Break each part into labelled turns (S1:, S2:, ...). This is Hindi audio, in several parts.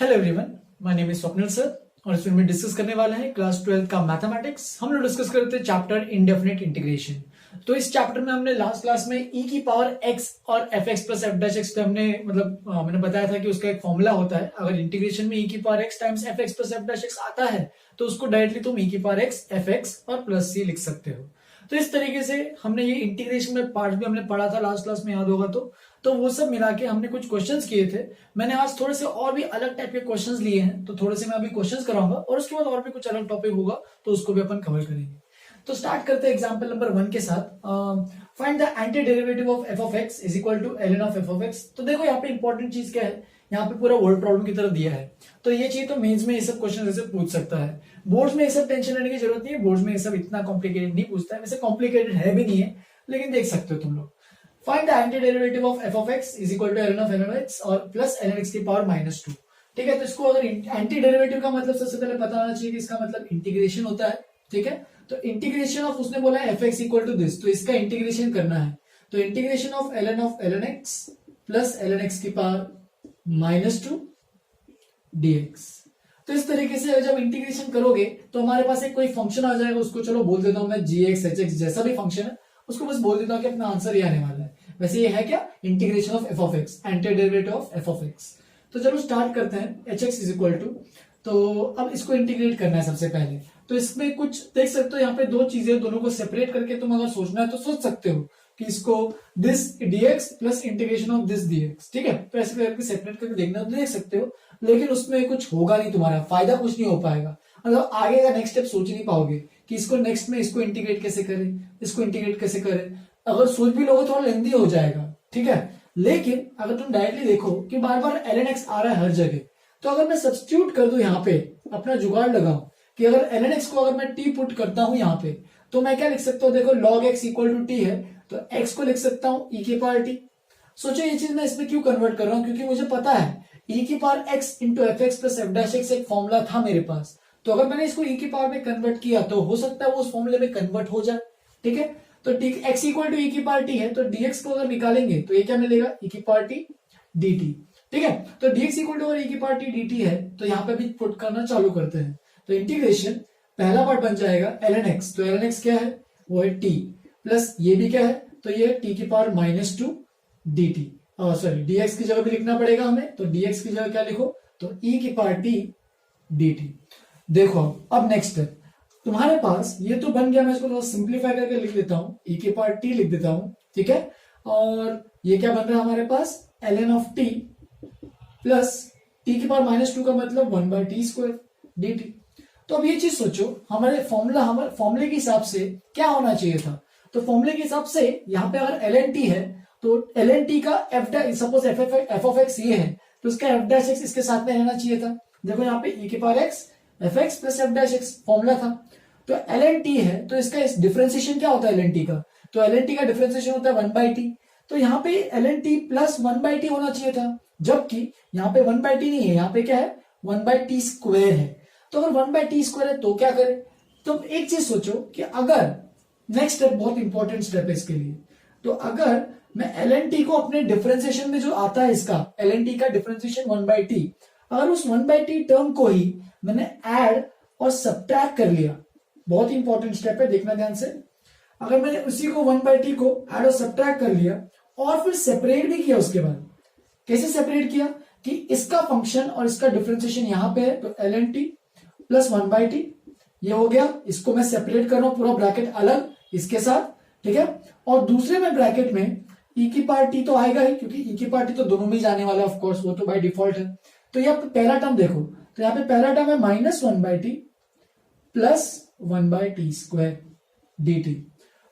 S1: Hello everyone, my name is Swapnil sir और इसमें हम डिस्कस करने वाले हैं क्लास 12 का मैथमेटिक्स। हम लोग डिस्कस करते हैं चैप्टर इंडेफिनिट इंटीग्रेशन। तो इस चैप्टर में हमने लास्ट क्लास में e की पावर x और fx plus f dash x पे हमने मैंने बताया था कि उसका एक फॉर्मूला होता है। अगर इंटीग्रेशन में e की power x times fx plus f dash x आता है तो उसको डायरेक्टली तुम e की पावर x fx और प्लस c लिख सकते हो। तो इस तरीके से हमने ये इंटीग्रेशन में पार्ट भी हमने पढ़ा था लास्ट क्लास में, याद होगा तो वो सब मिला के हमने कुछ क्वेश्चंस किए थे। मैंने आज थोड़े से और भी अलग टाइप के क्वेश्चंस लिए हैं, तो थोड़े से मैं अभी क्वेश्चंस कराऊंगा और उसके बाद और भी कुछ अलग टॉपिक होगा तो उसको भी अपन कवर करेंगे। तो स्टार्ट करते हैं एग्जांपल नंबर 1 के साथ। Find the anti derivative of f of x is equal to ln of f of x। तो देखो यहाँ पे इंपॉर्टेंट चीज क्या है, यहाँ पे पूरा वर्ड प्रॉब्लम की तरह दिया है। तो ये चीज तो मेंस में ये सब क्वेश्चन ऐसे पूछ सकता है, बोर्ड्स में ये सब टेंशन लेने की जरूरत नहीं है। बोर्ड्स में ये सब इतना कॉम्प्लिकेटेड नहीं पूछता है, वैसे कॉम्प्लिकेटेड है भी नहीं है, लेकिन देख सकते हो तुम लोग। Find the anti derivative of f of x is equal to ln of ln x और प्लस ln x की पावर -2। ठीक है, तो इसको अगर एंटी डेरिवेटिव का मतलब सबसे पहले पता होना चाहिए कि इसका मतलब इंटीग्रेशन होता है। ठीक है, तो इंटीग्रेशन ऑफ उसने बोला है fx इक्वल टू दिस, तो इसका इंटीग्रेशन करना है। तो integration of ln x plus ln x की पावर -2 dx। तो इस तरीके से जब इंटीग्रेशन करोगे तो हमारे पास एक कोई फंक्शन आ जाएगा, उसको चलो बोल देता हूं मैं gx hx, जैसा भी फंक्शन है उसको बस बोल देता हूं कि अपना आंसर ये आने वाला है। वैसे ये है क्या, integration of f of x, anti derivative of f of x। तो चलो स्टार्ट करते हैं। hx इज इक्वल टू, तो अब इसको इंटीग्रेट करना है सबसे पहले। तो इसमें कुछ देख सकते हो, यहाँ पे दो चीजें, दोनों को सेपरेट करके तुम अगर सोचना है तो सोच सकते हो कि इसको this dx plus integration of this dx। ठीक है, तो ऐसे करके सेपरेट करके देखना तो देख सकते हो, लेकिन उसमें कुछ होगा नहीं, तुम्हारा फायदा कुछ नहीं हो पाएगा। मतलब आगे का नेक्स्ट स्टेप सोच ही नहीं पाओगे कि इसको नेक्स्ट में इसको इंटीग्रेट कैसे करें, इसको इंटीग्रेट कैसे करें। अगर सोच भी लोगे थोड़ा लेंदी हो जाएगा। ठीक है, लेकिन अगर तुम डायरेक्टली देखो कि बार बार ln x आ रहा है हर जगह, तो अगर मैं सब्स्टिट्यूट कर दूं यहाँ पे, अपना जुगाड़ लगाऊं कि अगर ln x को अगर मैं t पुट करता हूं यहाँ पे, तो मैं क्या लिख सकता हूं, देखो log x equal to t है, तो x को लिख सकता हूं e की पावर t। सोचो ये चीज मैं इसमें क्यों कन्वर्ट कर रहा हूं, क्योंकि मुझे पता है e की power x into F x plus F dash x एक फॉर्मूला था मेरे पास। तो अगर मैंने इसको e की पावर में कन्वर्ट किया तो हो सकता है वो उस फॉर्मूले में कन्वर्ट हो जाए। ठीक है, तो x इक्वल टू e की पावर t है, तो dx को अगर निकालेंगे तो ये क्या मिलेगा, e की पावर t dt। ठीक है, तो dx इक्वल टू e की पावर t dt है, तो यहाँ पे भी पुट करना चालू करते हैं। तो इंटीग्रेशन पहला पार्ट बन जाएगा ln x, तो ln x क्या है, वो है t, प्लस ये भी क्या है, तो ये t की पावर -2 dt। सॉरी, dx की जगह भी लिखना पड़ेगा हमें, तो dx की जगह क्या लिखो, तो e की पावर t dt। देखो अब नेक्स्ट स्टेप तुम्हारे पास ये तो बन गया, मैं इसको थोड़ा सिंप्लीफाई करके लिख देता हूं, e की पावर t लिख देता हूं। ठीक है, और ये क्या बन रहा है हमारे पास, ln of t plus t की पावर -2 का मतलब 1/t² dt। तो अब ये चीज सोचो, हमारे फॉर्मूले के हिसाब से क्या होना चाहिए था। तो फॉर्मूले के हिसाब से यहाँ पे अगर ln t है तो ln t का सपोज f ऑफ x ये है, तो इसका f डैश x इसके साथ में रहना चाहिए था। देखो यहाँ पे e की power x F x plus F dash x formula था, तो ln t है, तो इसका डिफरेंशिएशन क्या होता है ln t का, तो ln t का डिफरेंशिएशन होता है 1/t। तो यहाँ पे ln t प्लस 1/t होना चाहिए था, जबकि यहाँ पे 1/t नहीं है, यहाँ पे क्या है 1/t² है। तो अगर 1/t² है तो क्या करें, तो एक चीज सोचो कि अगर नेक्स्ट स्टेप बहुत इंपॉर्टेंट स्टेप है इसके लिए, तो अगर मैं ln t को अपने डिफरेंशिएशन में जो आता है इसका ln t का डिफरेंशिएशन 1/t, अगर उस 1/t टर्म को ही मैंने ऐड और सब्ट्रैक्ट कर लिया, बहुत इंपॉर्टेंट स्टेप है, देखना ध्यान से। अगर मैंने उसी को 1/t को ऐड और सब्ट्रैक्ट कर लिया और फिर सेपरेट भी किया, उसके बाद कैसे सेपरेट किया कि इसका फंक्शन और इसका डिफरेंशिएशन यहां पे है, तो ln t प्लस 1/t ये हो गया, इसको मैं सेपरेट कर रहा हूं, पूरा ब्रैकेट अलग इसके साथ। ठीक है, और दूसरे में ब्रैकेट में e की पावर t तो आएगा ही, क्योंकि e की पावर t तो दोनों में जाने वाला है, ऑफ कोर्स वो तो बाय डिफॉल्ट है। तो यहाँ पे पहला टर्म देखो, तो यहाँ पे पहला टर्म है -1/t प्लस 1/t² dt।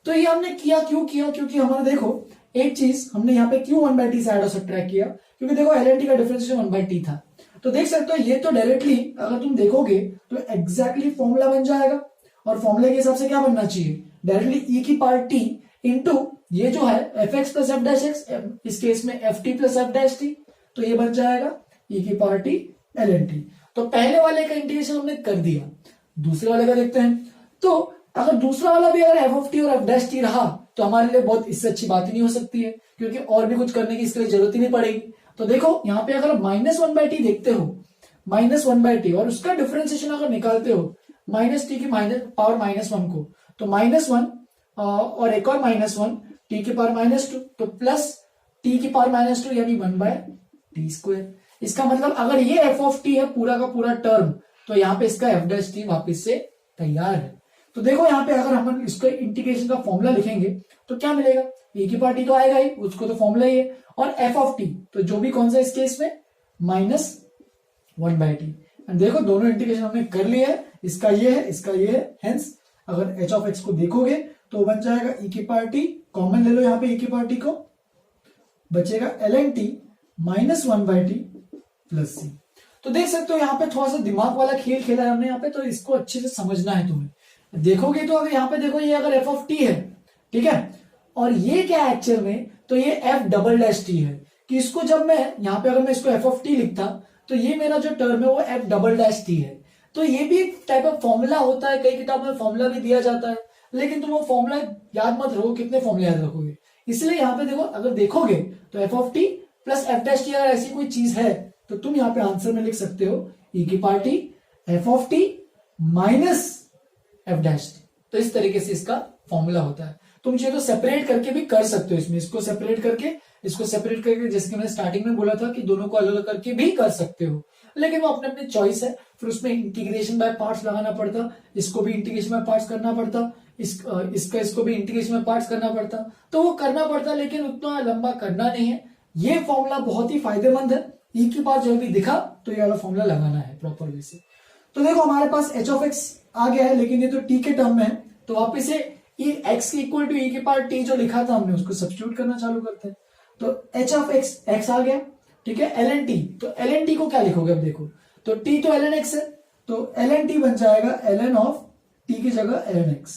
S1: तो ये हमने किया क्यों किया, क्योंकि हमारा देखो एक चीज हमने यहाँ पे क्यों 1/t से ऐड और सब्ट्रैक्ट किया, क्योंकि देखो ln t का डिफरेंशिएशन 1/t था। तो देख सकते हो ये तो डायरेक्टली अगर तुम देखोगे तो एग्जैक्टली फॉर्मूला बन जाएगा, और फॉर्मूले के हिसाब से क्या बनना चाहिए, डायरेक्टली e की पावर t इंटू ये जो है f x plus F dash x, इस केस में F T plus F dash T, तो ये बन जाएगा e की पावर t ln t। तो पहले वाले का इंटीग्रेशन हमने कर दिया, दूसरे वाले का देखते हैं। तो अगर दूसरा वाला भी अगर एफ ऑफ टी और एफ डैश टी रहा तो हमारे लिए बहुत इससे अच्छी बात ही नहीं हो सकती है, क्योंकि और भी कुछ करने की इसके लिए जरूरत ही नहीं पड़ेगी। तो देखो यहाँ पे अगर -1/t देखते हो, -1/t और उसका डिफरेंशिएशन अगर निकालते हो माइनस टी की पावर -1 को, तो -1 और एक और -1 टी की पावर -2, तो प्लस टी की पावर -2 यानी 1/t²। इसका मतलब अगर ये एफ ऑफ टी है पूरा का पूरा टर्म, तो यहाँ पे इसका एफ डैश टी वापिस से तैयार है। तो देखो यहाँ पे अगर हम इसको इंटीग्रेशन का फॉर्मूला लिखेंगे तो क्या मिलेगा, ए की पावर टी तो आएगा ही, उसको तो फॉर्मूला ही है, और एफ ऑफ टी तो जो भी कौन सा इस केस में -1/t। देखो दोनों इंटीग्रेशन हमने कर लिया है, इसका ये है, इसका ये है, हेंस अगर एच ऑफ एक्स को देखोगे तो बन जाएगा e की पावर टी, कॉमन ले लो यहाँ पे e की पावर टी को, बचेगा ln t -1/t plus c. तो देख सकते हो यहाँ पे थोड़ा सा दिमाग वाला खेल खेला है हमने यहाँ पे, तो इसको अच्छे से समझना है तुम्हें। देखोगे तो अगर यहाँ पे देखो ये अगर एफ ऑफ टी है, ठीक है, और ये क्या है एक्चुअल में, तो ये एफ डबल डैश टी है, कि इसको जब मैं यहाँ पे अगर मैं इसको एफ ऑफ टी लिखता तो ये मेरा जो टर्म है वो एफ डबल डैश टी है। तो ये भी एक टाइप ऑफ फॉर्मूला होता है, कई किताबों में फॉर्मूला भी दिया जाता है, लेकिन तुम वो फॉर्मूला याद मत रखो, कितने फॉर्मूले याद रखोगे। इसलिए यहाँ पे देखो अगर देखोगे तो F of T plus F dash T अगर ऐसी कोई चीज है तो तुम यहाँ पे आंसर में लिख सकते हो ई की power T F of T minus F dash T. तो इस तरीके से इसका फॉर्मूला होता है। तुम चाहिए तो सेपरेट करके भी कर सकते हो, इसमें इसको सेपरेट करके, इसको सेपरेट करके, जैसे कि मैंने स्टार्टिंग में बोला था कि दोनों को अलग अलग करके भी कर सकते हो, लेकिन वो अपने अपने चॉइस है। फिर उसमें इंटीग्रेशन बाय पार्ट्स लगाना पड़ता, इसको भी इंटीग्रेशन बाय पार्ट्स करना पड़ता, इसको भी इंटीग्रेशन बाय पार्ट्स करना पड़ता, तो वो करना पड़ता, लेकिन उतना लंबा करना नहीं है। ये फॉर्मूला बहुत ही फायदेमंद है, ई की पावर जो भी दिखा तो ये वाला फॉर्मूला लगाना है प्रॉपर वे से। तो देखो हमारे पास एच ऑफ एक्स आ गया है, लेकिन ये तो टी के टर्म में है, तो वापिस से एक्स इक्वल टू ई की पावर टी जो लिखा था हमने उसको सब्स्टिट्यूट करना चालू करते हैं। तो एच ऑफ एक्स आ गया, ठीक है, एल एन टी, तो एल एन टी को क्या लिखोगे अब देखो, तो टी तो एल एन एक्स है, तो एल एन टी बन जाएगा एल एन ऑफ टी की जगह L N x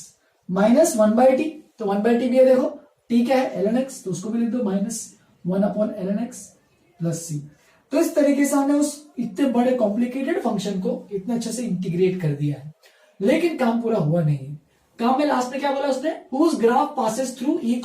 S1: minus 1/t, तो 1/t भी है, देखो टी क्या है एल एन एक्स, तो उसको भी लिख दो -1/ln(x) प्लस सी। तो इस तरीके से हमने उस इतने बड़े कॉम्प्लिकेटेड फंक्शन को इतने अच्छे से इंटीग्रेट कर दिया है, लेकिन काम पूरा हुआ नहीं है। काम में लास्ट में क्या बोला उसने, whose graph passes through e,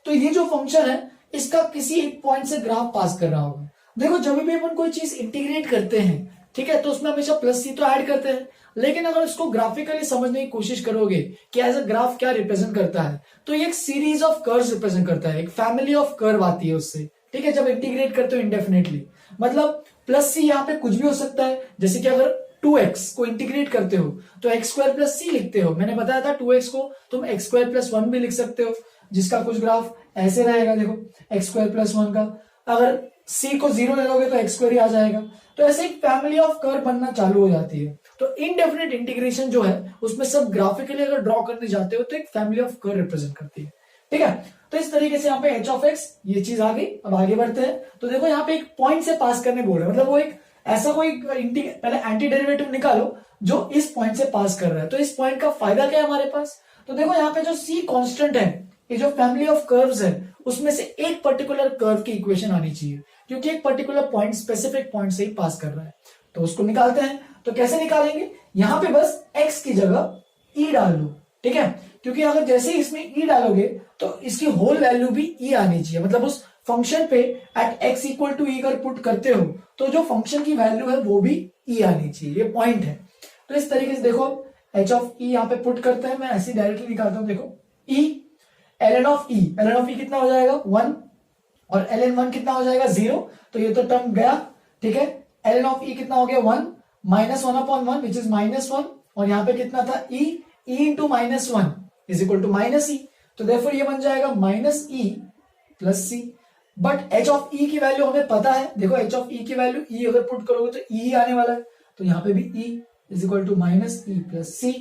S1: तो ये जो फंक्शन है इसका किसी एक पॉइंट से ग्राफ पास कर रहा होगा। देखो जब भी अपन कोई चीज इंटीग्रेट करते हैं, ठीक है, तो उसमें हमेशा प्लस सी तो ऐड करते हैं, लेकिन अगर इसको ग्राफिकली समझने की कोशिश करोगे कि एज अ ग्राफ क्या रिप्रेजेंट करता है, तो ये एक सीरीज ऑफ कर्व्स रिप्रेजेंट करता है, एक फैमिली ऑफ कर्व आती है उससे, ठीक है, जब इंटीग्रेट करते हो इंडेफिनेटली। मतलब प्लस सी यहाँ पे कुछ भी हो सकता है, जैसे कि अगर 2x को इंटीग्रेट करते हो तो x² प्लस सी लिखते हो, मैंने बताया था 2x को तुम x² प्लस 1 भी लिख सकते हो, जिसका कुछ ग्राफ ऐसे रहेगा, देखो x² प्लस 1 का, अगर c को 0 ले लोगे तो x² ही आ जाएगा। तो ऐसे एक फैमिली ऑफ कर्व बनना चालू हो जाती है। तो इनडेफिनेट इंटीग्रेशन जो है उसमें सब ग्राफिकली अगर ड्रॉ करने जाते हो तो एक फैमिली ऑफ कर्व रिप्रेजेंट करती है, ठीक है। तो इस तरीके से यहाँ पे एच ऑफ एक्स ये चीज आ गई। अब आगे बढ़ते हैं, तो देखो यहाँ पे एक पॉइंट से पास करने बोल रहे हैं, मतलब वो एक ऐसा कोई पहले एंटी डेरिवेटिव निकालो जो इस पॉइंट से पास कर रहा है। तो इस पॉइंट का फायदा क्या है हमारे पास, तो देखो यहाँ पे जो सी कांस्टेंट है, ये जो फैमिली ऑफ कर्व्स है उसमें से एक पर्टिकुलर कर्व की इक्वेशन आनी चाहिए, क्योंकि एक पर्टिकुलर पॉइंट स्पेसिफिक पॉइंट से ही पास कर रहा है। तो उसको निकालते हैं। तो कैसे निकालेंगे, यहाँ पे बस x की जगह e डाल लो, ठीक है, क्योंकि अगर जैसे ही इसमें e डालोगे तो इसकी होल वैल्यू भी e आनी चाहिए, मतलब उस फंक्शन पे at x equal to e अगर पुट करते हो तो जो फंक्शन की वैल्यू है वो भी e आनी चाहिए, ये पॉइंट है। तो इस तरीके से देखो h ऑफ e यहाँ पे पुट करते हैं, मैं ऐसे डायरेक्टली निकालता हूँ, देखो e ln ऑफ e कितना हो जाएगा 1 और ln 1 कितना हो जाएगा 0, तो ये तो टर्म गया, ठीक है। ln ऑफ e कितना हो गया 1 माइनस 1/1 विच इज -1, और यहाँ पे कितना था e into -1 is equal to -e, तो देयरफॉर ये बन जाएगा -e plus c। But h of e की वैल्यू हमें पता है, देखो h ऑफ e की वैल्यू e अगर पुट करोगे तो e आने वाला है, तो यहाँ पे भी e is equal to -e plus c,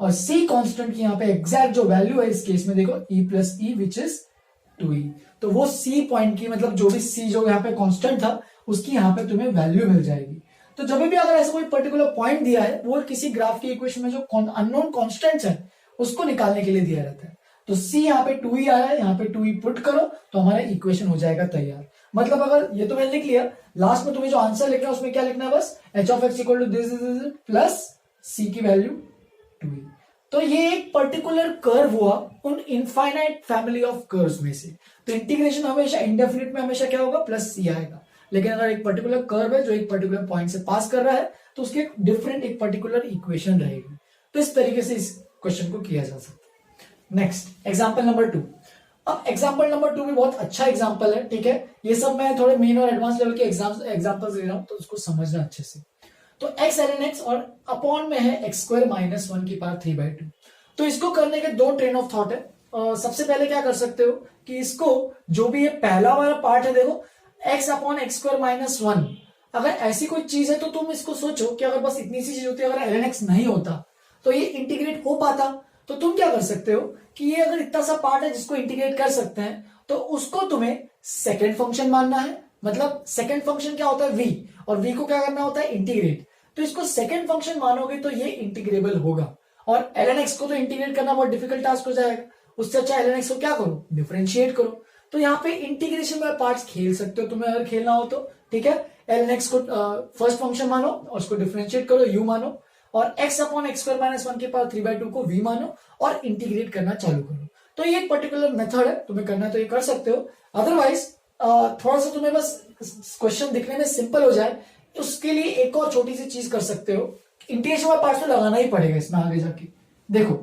S1: और c कांस्टेंट की यहाँ पे एग्जैक्ट जो वैल्यू है इस केस में देखो e plus e which is 2e, तो वो c पॉइंट की, मतलब जो भी c जो यहाँ पे कांस्टेंट था उसकी यहाँ पे तुम्हें वैल्यू मिल जाएगी। तो जब भी अगर ऐसा कोई पर्टिकुलर पॉइंट दिया है, वो किसी ग्राफ की इक्वेशन में जो अननोन कांस्टेंट्स है उसको निकालने के लिए दिया रहता है। तो c यहाँ पे 2e आया है, यहाँ पे 2e पुट करो तो हमारा इक्वेशन हो जाएगा तैयार। मतलब अगर ये तो मैंने लिख लिया, लास्ट में तुम्हें जो आंसर लिखना है उसमें क्या लिखना है, बस h of x equal to this plus c की वैल्यू 2e। तो ये एक पर्टिकुलर कर्व हुआ उन इनफाइनाइट फैमिली ऑफ कर्व्स में से। तो इंटीग्रेशन हमेशा इंडेफिनिट में हमेशा क्या होगा, प्लस c आएगा, लेकिन अगर एक पर्टिकुलर कर्व है जो एक पर्टिकुलर पॉइंट से पास कर रहा है तो उसकी डिफरेंट एक पर्टिकुलर इक्वेशन रहेगी। तो इस तरीके से इस क्वेश्चन को किया जा सकता है। Next example number 2। अब एग्जाम्पल नंबर 2 भी बहुत अच्छा एग्जाम्पल है, ठीक है। ये सब मैं थोड़े मेन और एडवांस लेवल के एग्जाम्पल्स ले रहा हूं तो उसको समझना अच्छे से। तो x ln x और अपॉन में है x स्क्वायर माइनस 1 की पावर 3/2। तो इसको करने के दो ट्रेन ऑफ थॉट है। सबसे पहले क्या कर सकते हो कि इसको जो भी ये पहला वाला पार्ट है देखो x upon x square minus 1, अगर ऐसी कोई चीज है तो तुम इसको सोचो कि अगर बस इतनी सी चीज होती अगर ln x नहीं होता तो ये इंटीग्रेट हो पाता। तो तुम क्या कर सकते हो कि ये अगर इतना सा पार्ट है जिसको इंटीग्रेट कर सकते हैं तो उसको तुम्हें सेकेंड फंक्शन मानना है। मतलब सेकेंड फंक्शन क्या होता है v, और v को क्या करना होता है इंटीग्रेट। तो इसको सेकेंड फंक्शन मानोगे तो ये इंटीग्रेबल होगा। और ln x को तो इंटीग्रेट करना बहुत डिफिकल्ट टास्क हो जाएगा, उससे अच्छा ln x को क्या करो डिफरेंशिएट करो। तो यहाँ पे इंटीग्रेशन बाय पार्ट्स खेल सकते हो तुम्हें अगर खेलना हो तो, ठीक है। ln x को फर्स्ट फंक्शन मानो और उसको डिफरेंशिएट करो u मानो, और x upon x square minus 1 के पावर 3/2 को v मानो और इंटीग्रेट करना चालू करो। तो ये एक पर्टिकुलर मेथड है, तुम्हें करना है तो ये कर सकते हो। अदरवाइज थोड़ा सा तुम्हें बस क्वेश्चन दिखने में सिंपल हो जाए उसके लिए एक और छोटी सी चीज कर सकते हो, इंटीग्रेशन वाला पार्ट तो लगाना ही पड़ेगा इसमें आगे जाके। देखो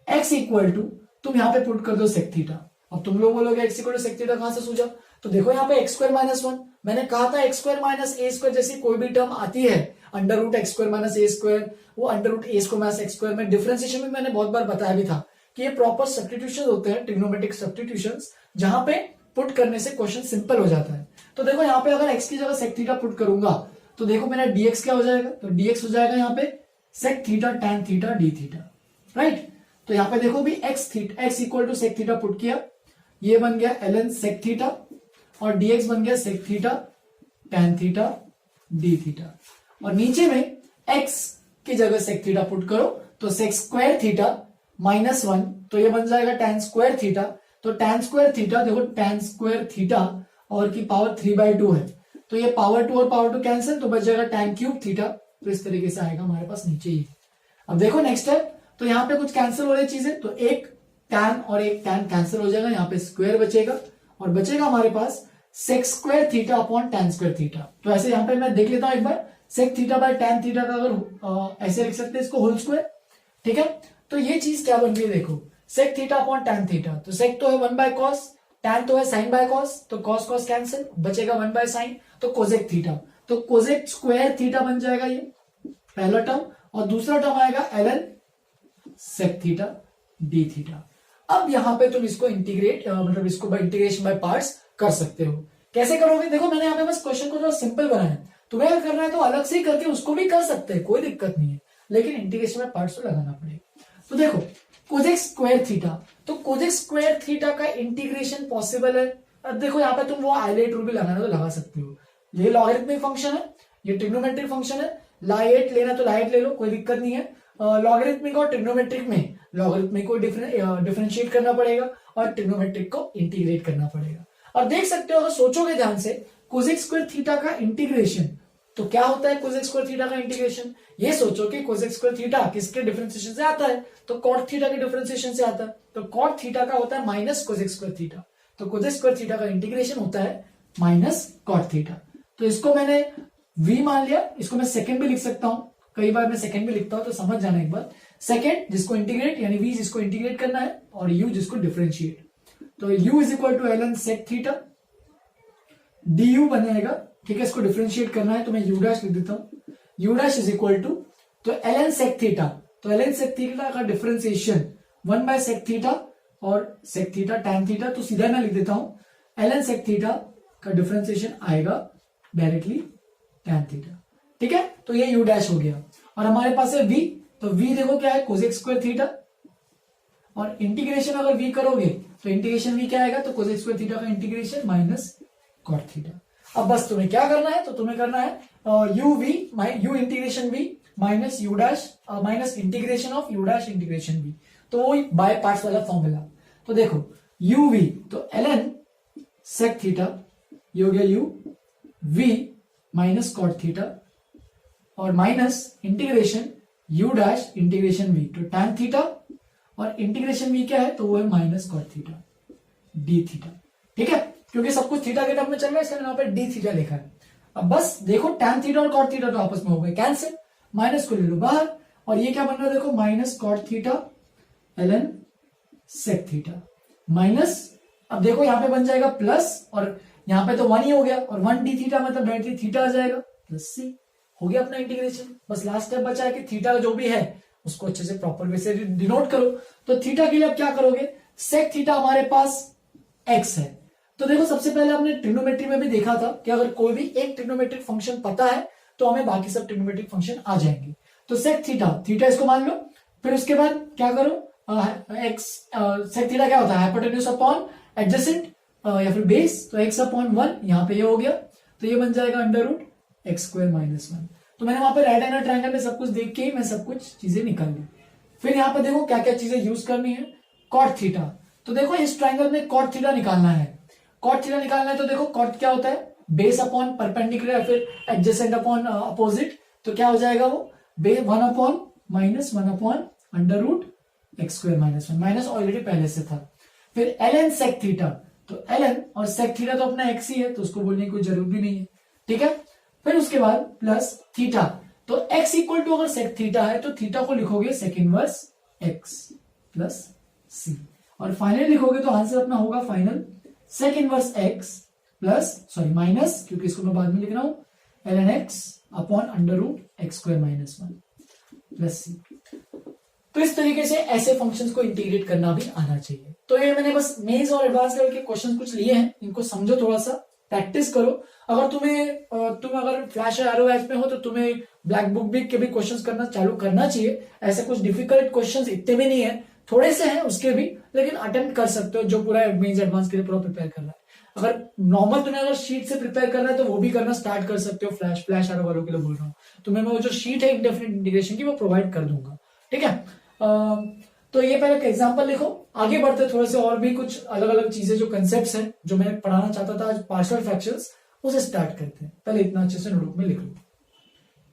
S1: x इक्वल टू तुम यहाँ पे पुट कर दो सेक थीटा। अब तुम लोग बोलोगे x equal to sec theta कहां से सूझा, तो देखो यहाँ पे एक्स स्क्वायर माइनस 1, मैंने कहा था x square minus a square जैसी कोई भी टर्म आती है under root x square minus a square, वो under root a square minus x square में डिफरेंशिएशन में मैंने बहुत बार बताया भी था कि ये प्रॉपर सब्स्टिट्यूशन होते हैं, ट्रिग्नोमेट्रिक सब्स्टिट्यूशन, जहां पे पुट करने से क्वेश्चन सिंपल हो जाता है। तो देखो यहाँ पे अगर x की जगह सेक थीटा पुट करूंगा तो देखो मेरा dx क्या हो जाएगा, तो dx हो जाएगा यहाँ पे sec theta tan theta d theta, right. तो यहाँ पे देखो भी x equal to sec theta put किया, ये बन गया ln सेक थीटा और dx बन गया sec theta tan theta d theta, और नीचे में x की जगह सेक थीटा पुट करो तो सेक स्क्वायर थीटा माइनस 1, तो ये बन जाएगा tan स्क्वायर थीटा। तो tan स्क्वायर थीटा देखो tan स्क्वायर थीटा और की पावर 3/2 है, तो ये पावर 2 और पावर 2 कैंसिल, तो बच जाएगा tan क्यूब थीटा। तो इस तरीके से आएगा हमारे पास नीचे ही। अब देखो नेक्स्ट है, तो यहाँ पे कुछ कैंसिल हो रही चीजें, तो एक tan और एक tan कैंसिल हो जाएगा, यहाँ पे स्क्वायर बचेगा और बचेगा हमारे पास sec square theta upon tan square theta. तो ऐसे यहाँ पे मैं देख लेता हूं एक बार, sec theta by tan theta का अगर ऐसे लिख सकते हैं इसको होल स्क्वायर, ठीक है। तो ये चीज क्या बन रही है देखो, sec theta upon tan theta, तो सेक तो है 1 बाय कॉस, tan तो है साइन बाय कॉस, तो कॉस कॉस कैंसिल, बचेगा 1 बाय साइन, तो कोसेक थीटा, तो कोसेक स्क्वायर थीटा बन जाएगा ये पहला टर्म, और दूसरा टर्म आएगा ln sec theta d theta. अब यहां पे तुम इसको इंटीग्रेट मतलब इसको बाय इंटीग्रेशन बाय पार्ट्स कर सकते हो। कैसे करोगे, देखो मैंने यहाँ पे बस क्वेश्चन को थोड़ा सिंपल बनाया है, तुम्हें अगर करना है तो अलग से ही करके उसको भी कर सकते हैं, कोई दिक्कत नहीं है, लेकिन इंटीग्रेशन बाय पार्ट्स तो लगाना पड़ेगा। तो देखो कोसेक स्क्वायर थीटा, तो कोसेक स्क्वायर थीटा का इंटीग्रेशन पॉसिबल है। अब देखो यहाँ पे तुम वो आइलेट रूल भी लगाना तो लगा सकते हो, ये लॉगरिथमिक फंक्शन है, ये ट्रिग्नोमेट्रिक फंक्शन है, लाइट लेना तो लाइट ले लो, कोई दिक्कत नहीं है। लॉगरिथमिक और ट्रिग्नोमेट्रिक में लॉगरिथमिक को डिफरेंशिएट करना पड़ेगा और ट्रिग्नोमेट्रिक को इंटीग्रेट करना पड़ेगा। और देख सकते हो अगर सोचोगे ध्यान से, कोसेक स्क्वायर थीटा का इंटीग्रेशन तो क्या होता है, कोसेक स्क्वायर थीटा का इंटीग्रेशन, ये सोचो कि कोसेक स्क्वायर थीटा किसके डिफरेंशिएशन से आता है, तो कॉट थीटा के डिफरेंशिएशन से आता है। तो कॉट थीटा का होता है माइनस कोसेक स्क्वायर थीटा, तो कोसेक स्क्वायर थीटा का इंटीग्रेशन होता है माइनस कॉट थीटा। तो इसको मैंने v मान लिया, इसको मैं सेकंड भी लिख सकता हूं, कई बार मैं सेकंड भी लिखता हूं तो समझ जाना एक बार। सेकंड जिसको इंटीग्रेट यानी v जिसको इंटीग्रेट करना है और u जिसको डिफरेंशिएट, तो u is equal to ln sec theta du बनेगा, ठीक है। इसको डिफरेंशिएट करना है तो मैं u डैश लिख देता हूं, u dash is equal to तो ln सेक थीटा, तो ln सेक थीटा का डिफरेंशिएशन 1 बाय सेक थीटा और सेक थीटा tan थीटा, तो सीधा मैं लिख देता हूं ln सेक थीटा का डिफरेंशिएशन आएगा डायरेक्टली tan थीटा, ठीक है। तो ये u डैश हो गया और हमारे पास है v, तो v देखो क्या है कोसेक स्क्वायर थीटा, और इंटीग्रेशन अगर v करोगे तो इंटीग्रेशन v क्या आएगा, तो कोसेक स्क्वायर थीटा का इंटीग्रेशन माइनस कॉट थीटा। अब बस तुम्हें क्या करना है, तो तुम्हें करना है u integration v minus u dash minus integration of u dash integration v, तो वो बाय पार्ट्स वाला फॉर्मूला। तो देखो uv तो ln सेक थीटा, ये हो गया u v minus cot theta और minus integration u dash integration v, तो tan थीटा और इंटीग्रेशन v क्या है, तो वो है minus cot theta d theta, ठीक है। क्योंकि सब कुछ थीटा के टर्म में चल रहा है इसलिए यहाँ पे d थीटा लिखा है। अब बस देखो tan थीटा और cot थीटा तो आपस में हो गए कैंसिल, माइनस को ले लो बाहर, और ये क्या बन रहा है देखो minus cot theta ln sec theta minus, अब देखो यहाँ पे बन जाएगा प्लस, और यहाँ पे तो 1 ही हो गया, और 1 d थीटा मतलब डायरेक्टली थीटा आ जाएगा प्लस c, हो गया अपना इंटीग्रेशन। बस लास्ट स्टेप बचा है कि थीटा जो भी है उसको अच्छे से प्रॉपर वे से डिनोट करो। तो थीटा के लिए अब क्या करोगे, सेक थीटा हमारे पास x है, तो देखो सबसे पहले हमने ट्रिग्नोमेट्री में भी देखा था कि अगर कोई भी एक ट्रिग्नोमेट्रिक फंक्शन पता है तो हमें बाकी सब ट्रिग्नोमेट्रिक फंक्शन आ जाएंगे। तो सेक थीटा, थीटा इसको मान लो, फिर उसके बाद क्या करो, एक्स सेक थीटा क्या होता है हाइपोटेन्यूज अपॉन एडजेसेंट या फिर बेस, तो x अपॉन 1 यहाँ पे ये हो गया, तो ये बन जाएगा under root x square minus 1। तो मैंने वहां पे राइट एंगल ट्रायंगल में सब कुछ देख के ही मैं सब कुछ चीजें निकाल ली। फिर यहाँ पे देखो क्या क्या चीजें यूज करनी है, कॉट थीटा, तो देखो इस ट्रायंगल में कॉट थीटा निकालना है, कॉट थीटा निकालना है, तो देखो कॉट क्या होता है, बेस अपॉन परपेंडिकुलर या फिर एडजेसेंट अपॉन अपोजिट, तो क्या हो जाएगा वो by 1 upon minus 1 upon under root x square minus 1, minus already पहले से था। फिर ln sec थीटा, तो ln और sec थीटा तो अपना x ही है, तो उसको बोलने की कोई जरूरत भी नहीं है, ठीक है। फिर उसके बाद प्लस थीटा, तो x इक्वल टू अगर sec थीटा है तो थीटा को लिखोगे sec inverse x plus c, और फाइनल लिखोगे तो आंसर अपना होगा final sec inverse x plus sorry minus, क्योंकि इसको मैं बाद में लिख रहा हूं ln x upon under root x square minus 1 plus c। तो इस तरीके से ऐसे फंक्शंस को इंटीग्रेट करना भी आना चाहिए। तो ये मैंने बस मेंस और एडवांस लेवल के क्वेश्चन कुछ लिए हैं, इनको समझो, थोड़ा सा प्रैक्टिस करो। अगर तुम अगर फ्लैश एरो बैच में हो तो तुम्हें ब्लैक बुक भी के भी क्वेश्चंस करना चालू करना चाहिए। ऐसे कुछ डिफिकल्ट क्वेश्चंस इतने भी नहीं है, थोड़े से हैं उसके भी, लेकिन अटेम्प्ट कर सकते हो जो पूरा मेंस एडवांस के लिए पूरा प्रिपेयर कर रहा है। अगर नॉर्मल तुम्हें अगर शीट से प्रिपेयर करना है तो वो भी करना स्टार्ट कर सकते हो, फ्लैश एरो वालों के लिए बोल रहा हूँ। तुम्हें मैं वो जो शीट है इंडेफिनिट इंटीग्रेशन की वो प्रोवाइड कर दूंगा, ठीक है। तो ये पहले एक एग्जांपल लिखो, आगे बढ़ते थोड़े से और भी कुछ अलग अलग चीजें जो कंसेप्ट्स हैं जो मैं पढ़ाना चाहता था आज पार्शियल फ्रैक्शंस, उसे स्टार्ट करते हैं। पहले इतना अच्छे से नोटबुक में लिख लो।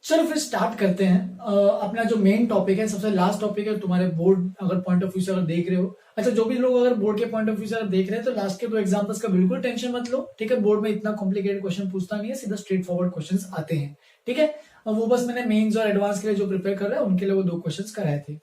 S1: चलो फिर स्टार्ट करते हैं अपना जो मेन टॉपिक है, सबसे लास्ट टॉपिक है तुम्हारे बोर्ड अगर पॉइंट ऑफ व्यू से अगर देख रहे हो। अच्छा, जो भी लोग अगर बोर्ड के पॉइंट ऑफ व्यू से अगर देख रहे हैं तो लास्ट के 2 एग्जांपल्स का बिल्कुल टेंशन मत लो, ठीक है। बोर्ड में इतना कॉम्प्लिकेटेड क्वेश्चन पूछता नहीं है, सीधा स्ट्रेट फॉरवर्ड क्वेश्चंस आते हैं, ठीक है। वो बस मैंने मेंस और एडवांस के लिए जो प्रिपेयर कर रहा है उनके लिए वो 2 क्वेश्चंस कराए थे।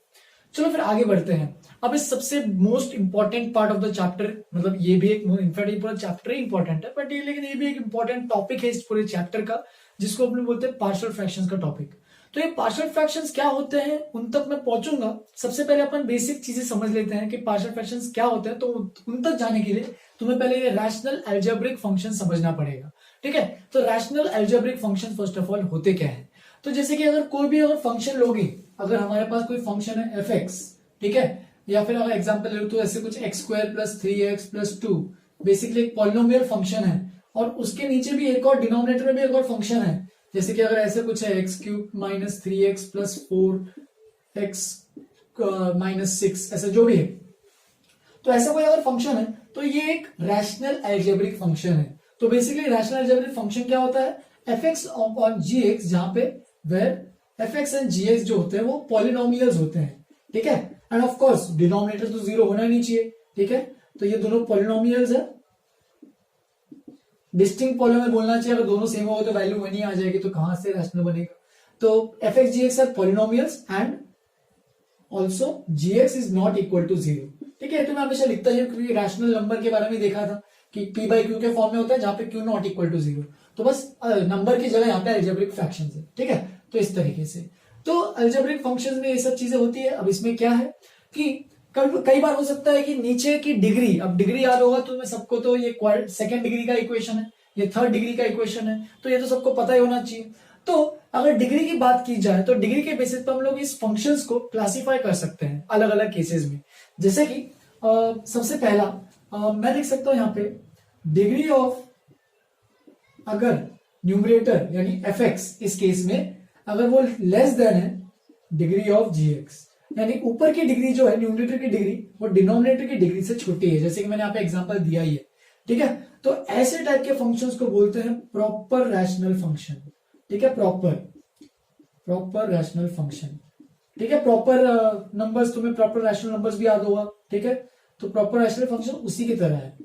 S1: चलो फिर आगे बढ़ते हैं। अब इस सबसे most important part of the chapter, मतलब ये भी एक इनफैक्ट पूरा चैप्टर ही इंपॉर्टेंट है, बट ये लेकिन ये भी एक इंपॉर्टेंट टॉपिक है इस पूरे चैप्टर का, जिसको अपने बोलते हैं पार्शियल फ्रैक्शंस का टॉपिक। तो ये पार्शियल फ्रैक्शंस क्या होते हैं उन तक मैं पहुंचूंगा। सबसे पहले अपन बेसिक चीजें समझ लेते हैं कि पार्शियल फ्रैक्शंस क्या होते हैं। तो उन तक जाने के लिए तुम्हें पहले ये रैशनल अलजेब्रिक फंक्शन समझना पड़ेगा, ठीक है। तो rational algebraic function first of all होते क्या है, तो जैसे कि अगर कोई भी अगर फंक्शन लोगे, अगर हमारे पास कोई फंक्शन है एफ एक्स, ठीक है, या फिर अगर एग्जांपल ले लो तो ऐसे कुछ x square plus 3x plus 2, basically एक पॉलिनोमियल फंक्शन है, और उसके नीचे भी एक और डिनोमिनेटर में भी एक और फंक्शन है, जैसे कि अगर ऐसे कुछ है x cube minus 3x plus 4x minus 6, ऐसा जो भी है, तो ऐसा कोई अगर फंक्शन है तो ये एक रैशनल अलजेब्रिक फंक्शन है। तो बेसिकली रैशनल अलजेब्रिक फंक्शन क्या होता है, f x upon g x, जहां पे where f x and g x जो होते हैं वो पॉलिनोमियल्स होते हैं, ठीक है। एंड ऑफ कोर्स डिनोमिनेटर तो 0 होना ही नहीं चाहिए, ठीक है। तो ये दोनों पॉलिनोमियल्स है, डिस्टिंक्ट पॉलिनोमियल बोलना चाहिए, अगर दोनों सेम हो तो वैल्यू 1 ही आ जाएगी, तो कहां से रैशनल बनेगा। तो f x g x are polynomials and also g x is not equal to 0, ठीक है। तो मैं हमेशा लिखता हूं क्योंकि रैशनल नंबर के बारे में देखा था कि p बाई क्यू के फॉर्म में होता है, जहां पे q नॉट इक्वल टू 0, तो बस नंबर की जगह यहाँ पे अलजेब्रिक फ्रैक्शंस है, ठीक है। तो इस तरीके से तो अलजेब्रिक फंक्शंस में ये सब चीजें होती है। अब इसमें क्या है कि कई बार हो सकता है कि नीचे की डिग्री, अब डिग्री याद होगा तो मैं सबको, तो ये सेकंड डिग्री का इक्वेशन है, ये थर्ड डिग्री का इक्वेशन है, तो ये तो सबको पता ही होना चाहिए। तो अगर डिग्री की बात की जाए तो डिग्री के बेसिस पर हम लोग इस फंक्शंस को क्लासिफाई कर सकते हैं अलग अलग केसेस में। जैसे कि सबसे पहला मैं लिख सकता हूं यहाँ पे डिग्री ऑफ, अगर न्यूमरेटर यानी एफ एक्स इस केस में अगर वो लेस देन है डिग्री ऑफ जी एक्स, यानी ऊपर की डिग्री जो है न्यूमरेटर की डिग्री वो डिनोमिनेटर की डिग्री से छोटी है, जैसे कि मैंने यहाँ पे एग्जांपल दिया ही है, ठीक है। तो ऐसे टाइप के फंक्शंस को बोलते हैं प्रॉपर रैशनल फंक्शन, ठीक है। प्रॉपर रैशनल फंक्शन, ठीक है। प्रॉपर नंबर्स, तुम्हें प्रॉपर रैशनल नंबर्स भी याद होगा, ठीक है। तो प्रॉपर रैशनल फंक्शन उसी की तरह है,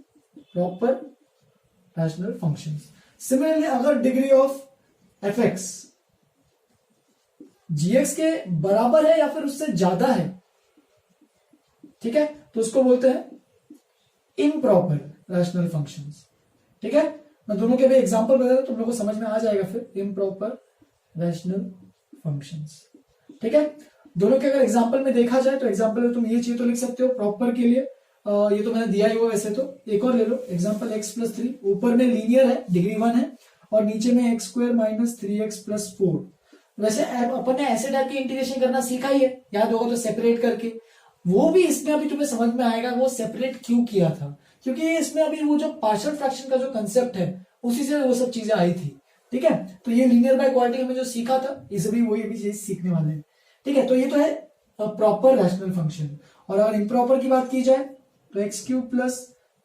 S1: प्रॉपर रैशनल फंक्शंस। सिमिलरली अगर degree of F x GX के बराबर है या फिर उससे ज्यादा है, ठीक है, तो उसको बोलते हैं इम्प्रॉपर रैशनल फंक्शंस। ठीक है, मैं दोनों के भी एग्जांपल बता दूं तुम लोगों को समझ में आ जाएगा फिर इम्प्रॉपर रैशनल फंक्शंस। ठीक है, दोनों के अगर एग्जांपल में देखा जाए तो एग्जांपल में तुम ये चीज तो लिख सकते हो प्रॉपर के लिए, ये तो मैंने दिया ही हुआ वैसे तो। एक और ले लो एग्जांपल x+3, ऊपर में लीनियर है, डिग्री 1 है, और नीचे में x² - 3x+4। वैसे अपन ने ऐसे टाइप की इंटीग्रेशन करना सीखा ही है, याद होगा तो सेपरेट करके, वो भी इसमें अभी तुम्हें समझ में आएगा वो सेपरेट क्यों किया था, क्योंकि इसमें अभी वो जो पार्शियल फ्रैक्शन का जो कंसेप्ट है उसी से वो सब चीजें आई थी। ठीक है, तो ये लीनियर बाय क्वाड्रेटिक में जो सीखा था इसे भी वही भी चीज सीखने वाले हैं। ठीक है, तो ये तो है प्रॉपर रैशनल फंक्शन। और अगर इम्प्रॉपर की बात की जाए तो x³ +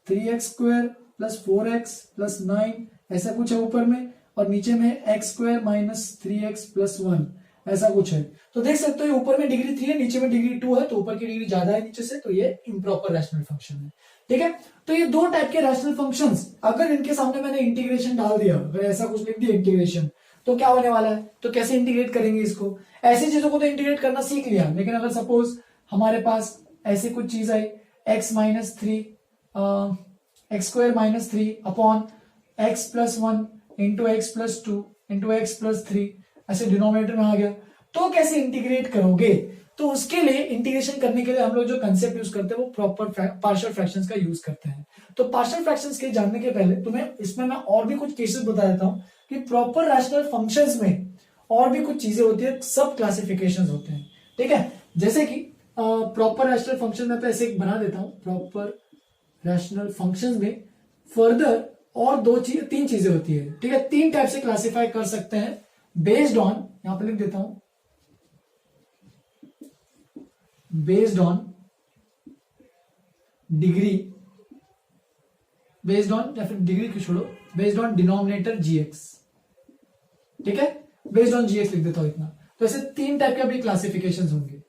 S1: 3x² + 4x + 9 ऐसा कुछ है ऊपर में, और नीचे में x² - 3x + 1 ऐसा कुछ है। तो देख सकते हो ऊपर में डिग्री 3 है, नीचे में डिग्री 2 है, तो ऊपर की डिग्री ज्यादा है नीचे से, तो ये इम्प्रॉपर रैशनल फंक्शन है। ठीक है, तो ये दो टाइप के रैशनल फंक्शंस, अगर इनके सामने मैंने इंटीग्रेशन डाल दिया, अगर ऐसा कुछ लिख दिया इंटीग्रेशन, तो क्या होने वाला है, तो कैसे इंटीग्रेट करेंगे इसको। ऐसी चीजों को तो इंटीग्रेट करना सीख लिया, लेकिन अगर सपोज हमारे पास ऐसी कुछ चीज आई x - 3 x² - 3 upon x + 1 into x + 2 into x + 3 ऐसे डिनोमिनेटर में आ गया, तो कैसे इंटीग्रेट करोगे। तो उसके लिए इंटीग्रेशन करने के लिए हम लोग जो कंसेप्ट यूज करते हैं वो प्रॉपर पार्शियल फ्रैक्शंस का यूज करते हैं। तो पार्शियल फ्रैक्शंस के जानने के पहले तुम्हें इसमें मैं और भी कुछ केसेस बता देता हूं कि प्रॉपर रैशनल फंक्शंस में और भी कुछ चीजें होती है, सब क्लासिफिकेशंस होते हैं। ठीक है, जैसे कि प्रॉपर रैशनल फंक्शन में ऐसे एक बना देता हूं, प्रॉपर रैशनल फंक्शंस में फर्दर और तीन चीजें होती है। ठीक है, तीन टाइप से क्लासिफाई कर सकते हैं बेस्ड ऑन, यहां पर लिख देता हूं, based on degree, based on या फिर डिग्री की छोड़ो, बेस्ड ऑन डिनोमिनेटर जीएक्स। ठीक है, बेस्ड ऑन जीएक्स लिख देता हूं इतना। तो ऐसे तीन टाइप के अभी क्लासिफिकेशंस होंगे,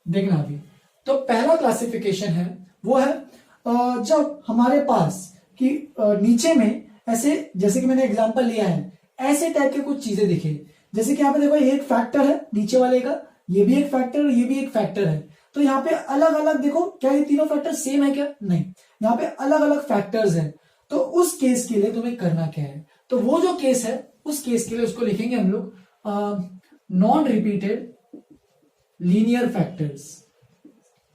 S1: देखना अभी। तो पहला क्लासिफिकेशन है वो है जब हमारे पास कि नीचे में ऐसे, जैसे कि मैंने एग्जांपल लिया है, ऐसे टाइप के कुछ चीजें दिखे, जैसे कि यहाँ पे देखो ये एक फैक्टर है नीचे वाले का, ये भी एक फैक्टर, ये भी एक फैक्टर है। तो यहाँ पे अलग अलग देखो, क्या ये तीनों फैक्टर सेम है क्या, नहीं, यहाँ पे अलग अलग फैक्टर्स हैं। तो उस केस के लिए तुम्हें करना क्या है, तो वो जो केस है उस केस के लिए उसको लिखेंगे हम लोग non repeated linear factors,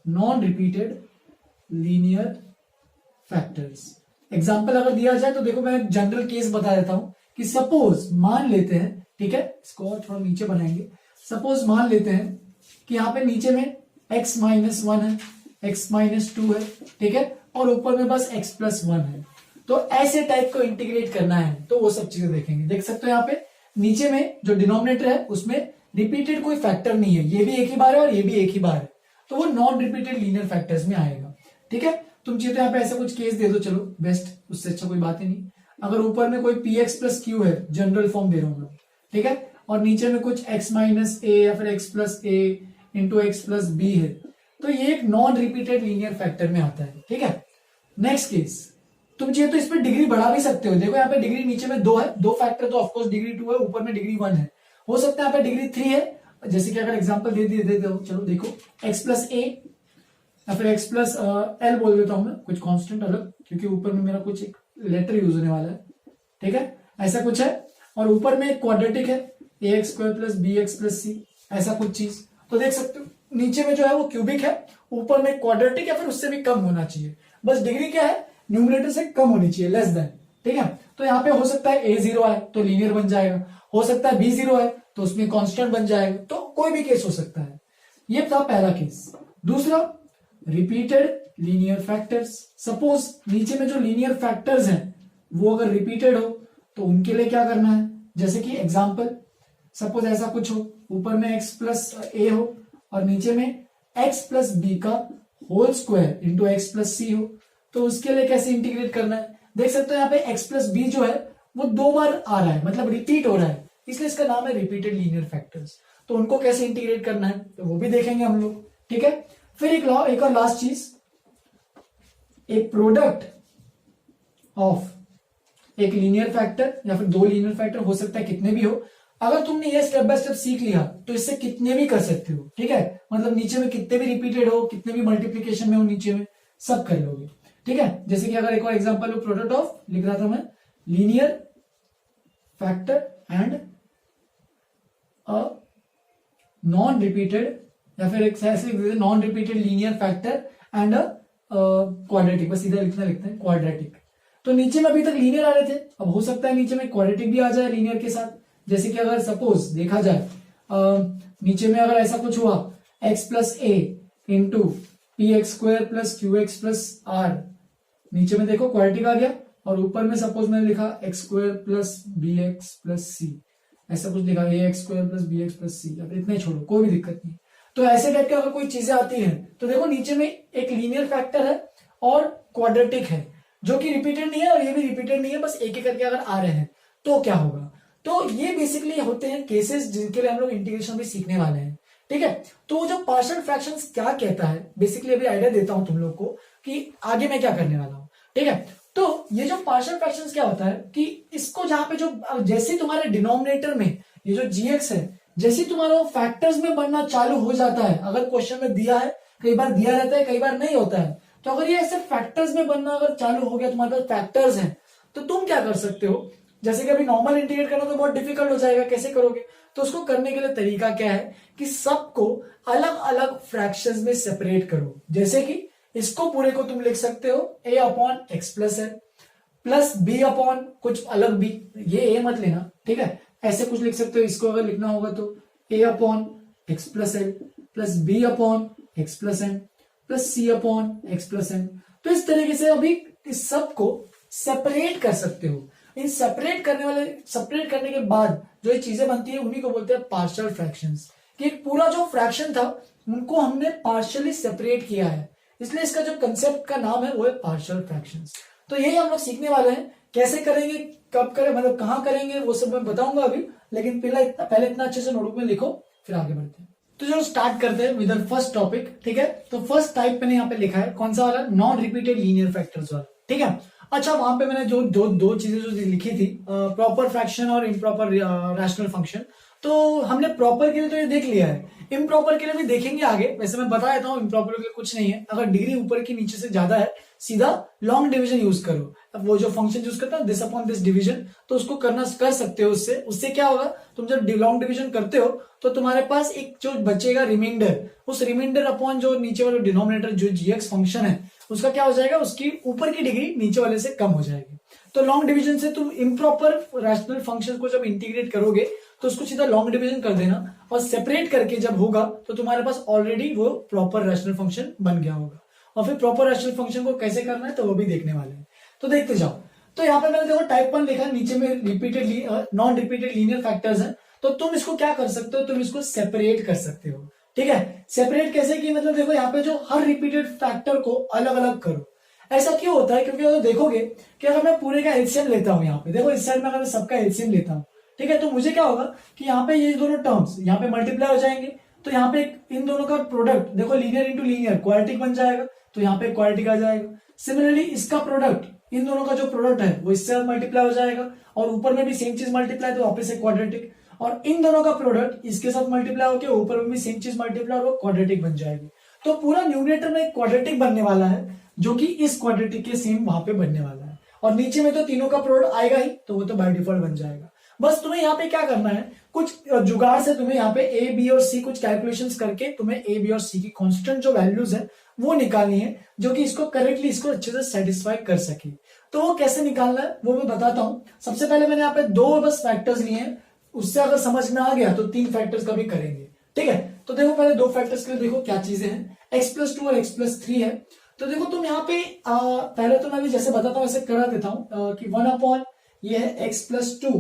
S1: non repeated linear factors. Example अगर दिया जाए तो देखो मैं एक जनरल केस बता देता हूं कि सपोज मान लेते हैं, ठीक है, इसको और थोड़ा नीचे बनाएंगे, सपोज मान लेते हैं कि यहाँ पे नीचे में x - 1 है, x - 2 है, ठीक है, और ऊपर में बस x + 1 है। तो ऐसे टाइप को इंटीग्रेट करना है, तो वो सब चीजें देखेंगे। देख सकते हो यहाँ पे नीचे में जो डिनोमिनेटर है उसमें रिपीटेड कोई फैक्टर नहीं है, ये भी एक ही बार है और ये भी एक ही बार है, तो वो नॉन रिपीटेड लीनियर फैक्टर्स में आएगा। ठीक है, तुम चाहिए तो यहाँ पे ऐसा कुछ केस दे दो, चलो बेस्ट, उससे अच्छा कोई बात ही नहीं। अगर ऊपर में कोई px + q है, जनरल फॉर्म दे रहा हूं मैं, ठीक है, और नीचे में कुछ x - a या फिर x + a into x + b है, तो ये एक नॉन रिपीटेड लीनियर फैक्टर में आता है। ठीक है, नेक्स्ट केस, तुम चाहिए तो इस पर डिग्री बढ़ा भी सकते हो। देखो यहाँ पे डिग्री नीचे में 2 है, 2 फैक्टर तो ऑफकोर्स डिग्री 2 है, ऊपर में डिग्री 1 है, हो सकता है यहाँ पे डिग्री 3 है, जैसे कि अगर एग्जांपल दे दो, चलो देखो x + a या फिर x + l बोल देता हूं मैं, कुछ कांस्टेंट अलग, क्योंकि ऊपर में मेरा कुछ एक लेटर यूज होने वाला है। ठीक है, ऐसा कुछ है, और ऊपर में एक क्वाड्रेटिक है ax² + bx + c, ऐसा कुछ चीज। तो देख सकते हो नीचे में जो है वो क्यूबिक है, ऊपर में क्वाड्रेटिक या फिर उससे भी कम होना चाहिए, बस डिग्री क्या है, न्यूमरेटर से कम होनी चाहिए, लेस देन। ठीक है, तो यहाँ पे हो सकता है a0 है तो लीनियर बन जाएगा, हो सकता है b0 है तो उसमें कांस्टेंट बन जाएगा, तो कोई भी केस हो सकता है। ये था पहला केस। दूसरा, रिपीटेड लीनियर फैक्टर्स। सपोज नीचे में जो लीनियर फैक्टर्स हैं वो अगर रिपीटेड हो तो उनके लिए क्या करना है, जैसे कि एग्जांपल सपोज ऐसा कुछ हो, ऊपर में x + a हो और नीचे में x + b का whole square into x + c हो, तो उसके लिए कैसे इंटीग्रेट करना है। देख सकते हो यहाँ पे x + b जो है वो 2 बार आ रहा है, मतलब रिपीट हो रहा है, इसलिए इसका नाम है रिपीटेड लीनियर फैक्टर्स। तो उनको कैसे इंटीग्रेट करना है तो वो भी देखेंगे हम लोग। ठीक है, फिर एक और लास्ट चीज, एक प्रोडक्ट ऑफ एक लीनियर फैक्टर या फिर दो लीनियर फैक्टर, हो सकता है कितने भी हो। अगर तुमने ये स्टेप बाय स्टेप सीख लिया तो इससे कितने भी कर सकते हो, ठीक है। मतलब नीचे में कितने भी रिपीटेड हो, कितने भी मल्टीप्लीकेशन में हो, नीचे में सब कर लोगे, ठीक है। जैसे कि अगर एक और एग्जांपल हो, प्रोडक्ट ऑफ लिख रहा था मैं, linear factor and a non repeated, या फिर एक ऐसे non repeated linear factor and a quadratic, बस सीधा लिखते हैं क्वाड्रेटिक। तो नीचे में अभी तक लीनियर आ रहे थे, अब हो सकता है नीचे में क्वाड्रेटिक भी आ जाए लीनियर के साथ। जैसे कि अगर सपोज देखा जाए नीचे में अगर ऐसा कुछ हुआ, x plus a into p x square plus q x plus r, नीचे में देखो क्वाड्रेटिक आ गया, और ऊपर में सपोज मैंने लिखा x square plus b x plus c, ऐसा कुछ लिखा a x square plus b x plus c, अब इतना ही छोड़ो, कोई भी दिक्कत नहीं। तो ऐसे टाइप के अगर कोई चीजें आती हैं तो देखो नीचे में एक लीनियर फैक्टर है और क्वाड्रेटिक है, जो कि रिपीटेड नहीं है और ये भी रिपीटेड नहीं है, बस एक एक करके अगर आ रहे हैं तो क्या होगा। तो ये बेसिकली होते हैं केसेस जिनके लिए हम लोग इंटीग्रेशन भी सीखने वाले हैं, ठीक है। तो जो पार्शियल फ्रैक्शंस क्या कहता है, बेसिकली अभी आइडिया देता हूं तुम लोग को कि आगे मैं क्या करने वाला हूं, ठीक है। तो ये जो पार्शियल फ्रैक्शंस क्या होता है कि इसको जहां पे जो जैसे तुम्हारे डिनोमिनेटर में ये जो जीएक्स है, जैसे तुम्हारा फैक्टर्स में बनना चालू हो जाता है, अगर क्वेश्चन में दिया है, कई बार दिया रहता है, कई बार नहीं होता है, तो अगर ये ऐसे फैक्टर्स में बनना अगर चालू हो गया, तुम्हारे पास फैक्टर्स हैं, तो तुम क्या कर सकते हो, जैसे कि अभी नॉर्मल इंटीग्रेट करना तो बहुत डिफिकल्ट हो जाएगा, कैसे करोगे। तो उसको करने के लिए तरीका क्या है कि सबको अलग अलग फ्रैक्शंस में सेपरेट करो। जैसे कि इसको पूरे को तुम लिख सकते हो a अपॉन एक्स प्लस है प्लस बी अपॉन कुछ अलग बी, ये a मत लेना, ठीक है। ऐसे कुछ लिख सकते हो, इसको अगर लिखना होगा तो a upon x plus l plus b upon x plus n plus c upon x plus n. तो इस तरीके से अभी इस सब को सेपरेट कर सकते हो। इन सेपरेट करने के बाद जो ये चीजें बनती है उन्हीं को बोलते हैं पार्शियल फ्रैक्शंस, कि एक पूरा जो फ्रैक्शन था उनको हमने पार्शियली सेपरेट किया है, इसलिए इसका जो कंसेप्ट का नाम है वो है पार्शियल फ्रैक्शंस। तो यही हम लोग सीखने वाले हैं, कैसे करेंगे, कब करें, मतलब कहां करेंगे, वो सब मैं बताऊंगा अभी, लेकिन पहले इतना अच्छे से नोटबुक में लिखो, फिर आगे बढ़ते हैं। तो चलो स्टार्ट करते हैं विद द फर्स्ट टॉपिक, ठीक है। तो फर्स्ट टाइप मैंने यहाँ पे लिखा है, कौन सा वाला, नॉन रिपीटेड लीनियर फैक्टर्स वाला, ठीक है। अच्छा, वहां पे मैंने जो दो चीजें जो लिखी थी, प्रॉपर फ्रैक्शन और इम्प्रॉपर रैशनल फंक्शन, तो हमने प्रॉपर के लिए तो ये देख लिया है, इम्प्रॉपर के लिए भी देखेंगे आगे। वैसे मैं बता देता हूँ, इम्प्रॉपर के लिए कुछ नहीं है, अगर डिग्री ऊपर की नीचे से ज्यादा है, सीधा लॉन्ग डिवीजन यूज करो। अब वो जो फंक्शन यूज करता है दिस अपॉन दिस डिवीजन, तो उसको कर सकते हो। उससे क्या होगा, तुम जब लॉन्ग डिवीजन करते हो तो तुम्हारे पास एक जो बचेगा रिमाइंडर, उस रिमाइंडर अपॉन जो नीचे वाला डिनोमिनेटर जो जीएक्स फंक्शन है, उसका क्या हो जाएगा, उसकी ऊपर की डिग्री नीचे वाले से कम हो जाएगी। तो लॉन्ग डिवीजन से तुम इम्प्रॉपर रैशनल फंक्शन को जब इंटीग्रेट करोगे तो उसको सीधा लॉन्ग डिवीजन कर देना, और सेपरेट करके जब होगा तो तुम्हारे पास ऑलरेडी वो प्रॉपर रैशनल फंक्शन बन गया होगा। और फिर प्रॉपर रैशनल फंक्शन को कैसे करना है तो वो भी देखने वाले हैं, तो देखते जाओ। तो यहाँ पे मैंने देखो टाइप 1 लिखा है, नीचे में नॉन रिपीटेड लीनियर फैक्टर्स हैं, तो तुम इसको क्या कर सकते हो, तुम इसको सेपरेट कर सकते हो, ठीक है। सेपरेट कैसे की, मतलब देखो यहाँ पे जो हर रिपीटेड फैक्टर को अलग अलग करो। ऐसा क्यों होता है, क्योंकि अगर देखोगे कि अगर मैं पूरे का एलसीएम लेता हूं, यहाँ पे देखो इस साइड में अगर मैं सबका एलसीएम लेता हूं, ठीक है, तो मुझे क्या होगा कि यहाँ पे ये दोनों टर्म्स यहाँ पे मल्टीप्लाई हो जाएंगे, तो यहाँ पे इन दोनों का प्रोडक्ट देखो लीनियर इंटू लीनियर क्वाड्रेटिक बन जाएगा, तो यहाँ पे क्वाड्रेटिक आ जाएगा। सिमिलरली इसका प्रोडक्ट, इन दोनों का जो प्रोडक्ट है वो इससे मल्टीप्लाई हो जाएगा, और ऊपर में भी सेम चीज मल्टीप्लाई, तो वापस से क्वाड्रेटिक, और इन दोनों का प्रोडक्ट इसके साथ मल्टीप्लाई होकर ऊपर में भी सेम चीज मल्टीप्लाई और वो क्वाड्रेटिक बन जाएगी। तो पूरा न्यूमरेटर में क्वाड्रेटिक बनने वाला है, जो कि इस क्वाड्रेटिक के सेम वहां पे बनने वाला है, और नीचे में तो तीनों का प्रोडक्ट आएगा ही, तो वो तो बाय डिफॉल्ट बन जाएगा। बस तुम्हें यहाँ पे क्या करना है, कुछ जुगाड़ से तुम्हें यहाँ पे ए बी और सी कुछ कैलकुलेशंस करके तुम्हें ए बी और सी की कांस्टेंट जो वैल्यूज है वो निकालनी है, जो कि इसको करेक्टली इसको अच्छे से सेटिस्फाई कर सके। तो वो कैसे निकालना है वो मैं बताता हूँ। सबसे पहले मैंने यहाँ पे दो बस फैक्टर्स लिए हैं, उससे अगर समझ में आ गया तो तीन फैक्टर्स का भी करेंगे, ठीक है। तो देखो पहले दो फैक्टर्स के लिए देखो क्या चीजें हैं, x+2 और x+3 है। तो देखो तुम यहाँ पे पहले तो मैं भी जैसे बताता हूँ वैसे करा देता हूँ कि 1 अपॉन ये है x+2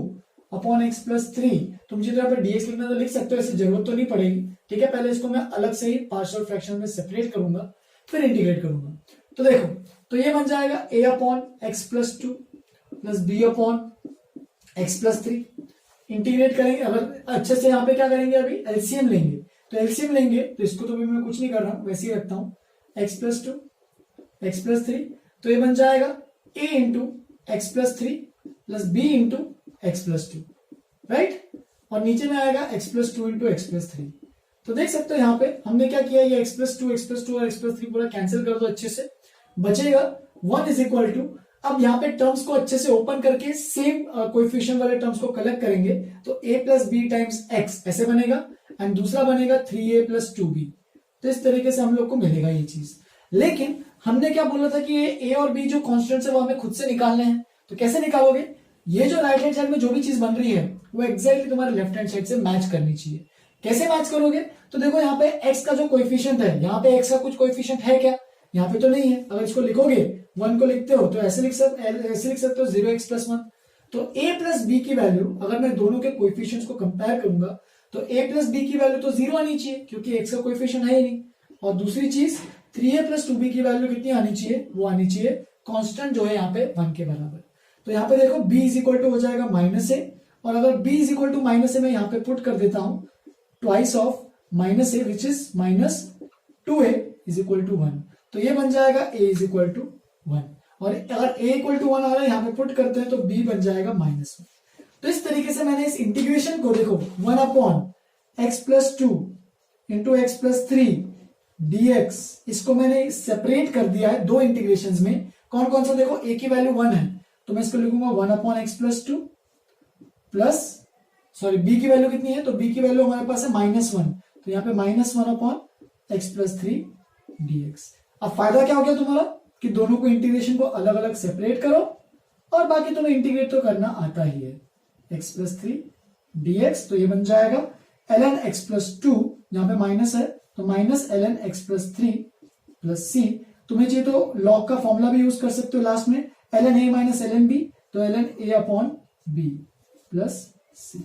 S1: अपॉन x+3, तुम जिधर यहाँ पे dx लिखना तो लिख सकते हो, ऐसी जरूरत तो नहीं पड़ेगी, ठीक है। पहले इसको मैं अलग से ही पार्शियल फ्रैक्शन में सेपरेट करूंगा, फिर इंटीग्रेट करूंगा। तो देखो, तो ये बन जाएगा a upon x+2 plus b upon x+3। Integrate करेंगे, अगर अच्छे से यहाँ पे क्या करेंगे, अभी एलसीएम लेंगे, तो एलसीएम लेंगे तो इसको तो भी मैं कुछ नहीं कर रहा हूं, वैसे ही रखता हूं, x+2 x+3, तो ये बन जाएगा a into x+3 plus b into x plus two, right. और नीचे में आएगा x plus two into x plus three. तो देख सकते हो यहाँ पे हमने क्या किया, ये एक्स प्लस टू और एक्स प्लस थ्री पूरा कैंसिल कर दो अच्छे से, बचेगा 1 इज इक्वल टू, अब यहाँ पे टर्म्स को अच्छे से ओपन करके सेम कोएफिशिएंट वाले टर्म्स को कलेक्ट करेंगे तो a plus b times x ऐसे बनेगा एंड दूसरा बनेगा 3a प्लस 2b। तो इस तरीके से हम लोग को मिलेगा ये चीज। लेकिन हमने क्या बोला था कि ये a और b जो कॉन्स्टेंट्स है वो हमें खुद से निकालने हैं। तो कैसे निकालोगे, ये जो राइट हैंड साइड में जो भी चीज बन रही है वो एग्जैक्टली तुम्हारे लेफ्ट हैंड साइड से मैच करनी चाहिए। कैसे मैच करोगे, तो देखो यहाँ पे x का जो कोएफिशिएंट है, यहाँ पे x का कुछ कोएफिशिएंट है क्या, यहाँ पे तो नहीं है। अगर इसको लिखोगे 1 को लिखते हो तो ऐसे लिख सकते हो 0x प्लस 1। तो a प्लस बी की वैल्यू अगर मैं दोनों के कोएफिशिएंट्स को कंपेयर करूंगा तो a प्लस बी की वैल्यू तो 0 आनी चाहिए क्योंकि x का कोएफिशिएंट है ही नहीं। और दूसरी चीज 3a प्लस 2b की वैल्यू कितनी आनी चाहिए, वो आनी चाहिए कांस्टेंट जो है यहाँ पे 1 के बराबर। तो यहाँ पे देखो b इज इक्वल टू हो जाएगा माइनस ए, और अगर b is equal to minus a मैं यहाँ पे पुट कर देता हूं twice of minus a which is minus 2a is equal to 1। तो ये बन जाएगा a इज इक्वल टू 1, और अगर a इक्वल टू 1 आ रहा है यहाँ पे पुट करते हैं तो b बन जाएगा माइनस 1। तो इस तरीके से मैंने इस इंटीग्रेशन को देखो 1 upon x plus two into x plus three dx, इसको मैंने सेपरेट कर दिया है दो इंटीग्रेशंस में। कौन कौन सा, देखो a की वैल्यू 1 है तो मैं इसको लिखूंगा 1 upon x plus two plus, sorry b की वैल्यू कितनी है, तो b की वैल्यू हमारे पास है माइनस 1, तो यहाँ पे minus 1 upon x plus three dx। अब फायदा क्या हो गया तुम्हारा कि दोनों को इंटीग्रेशन को अलग अलग सेपरेट करो और बाकी तुम्हें इंटीग्रेट तो करना आता ही है, एक्स प्लस थ्री dx। तो ये बन जाएगा ln x प्लस टू, यहाँ पे माइनस है तो minus ln x plus three plus c. तुम्हें चाहिए तो लॉग का फॉर्मूला भी यूज कर सकते हो लास्ट में, ln a minus ln b, तो ln a upon b plus c.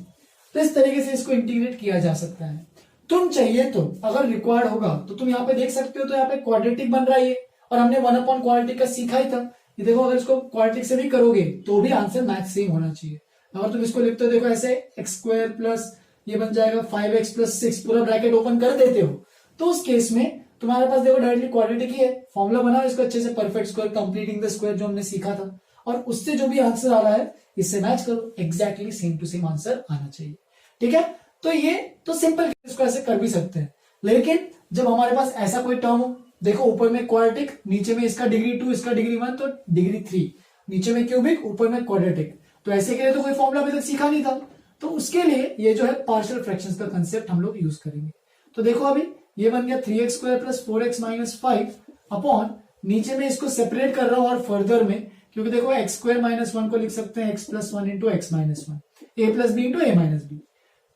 S1: तो इस तरीके से इसको इंटीग्रेट किया जा सकता है। तुम चाहिए तो अगर रिक्वायर्ड होगा तो तुम यहाँ पे देख सकते हो, तो यहाँ पे क्वाड्रेटिक बन रहा है और हमने 1 अपॉन क्वाड्रेटिक का सीखा ही था। ये देखो अगर इसको क्वाड्रेटिक से भी करोगे तो भी आंसर मैच सेम होना चाहिए। अगर तुम इसको लिखते हो देखो ऐसे एक्स स्क्वायर प्लस ये बन जाएगा 5x प्लस 6, पूरा ब्रैकेट ओपन कर देते हो तो उस केस में तुम्हारे पास देखो डायरेक्टली क्वाड्रेटिक ही है, फॉर्मूला बना इसको अच्छे से, perfect square completing the square जो हमने सीखा था, और उससे जो भी आंसर आ रहा है इससे मैच करो, exactly same to same answer आना चाहिए। ठीक है, तो ये तो सिंपल, इसको ऐसे कर भी सकते हैं। लेकिन जब हमारे पास ऐसा कोई टर्म हो, देखो ऊपर में क्वाड्रेटिक, नीचे में इसका डिग्री 2 इसका डिग्री 1 तो डिग्री 3, नीचे में क्यूबिक ऊपर में क्वाड्रेटिक, तो ऐसे के लिए तो कोई फॉर्मूला अभी तक सीखा नहीं था, तो उसके लिए ये जो है पार्शियल फ्रैक्शंस का कंसेप्ट हम लोग यूज करेंगे। तो देखो अभी ये बन गया 3x square plus 4x minus 5 upon, नीचे में इसको सेपरेट कर रहा हूं और फर्दर में, क्योंकि देखो एक्स स्क्वायर माइनस 1 को लिख सकते हैं x plus 1 into x minus 1, ए प्लस बी इंटू ए माइनस बी।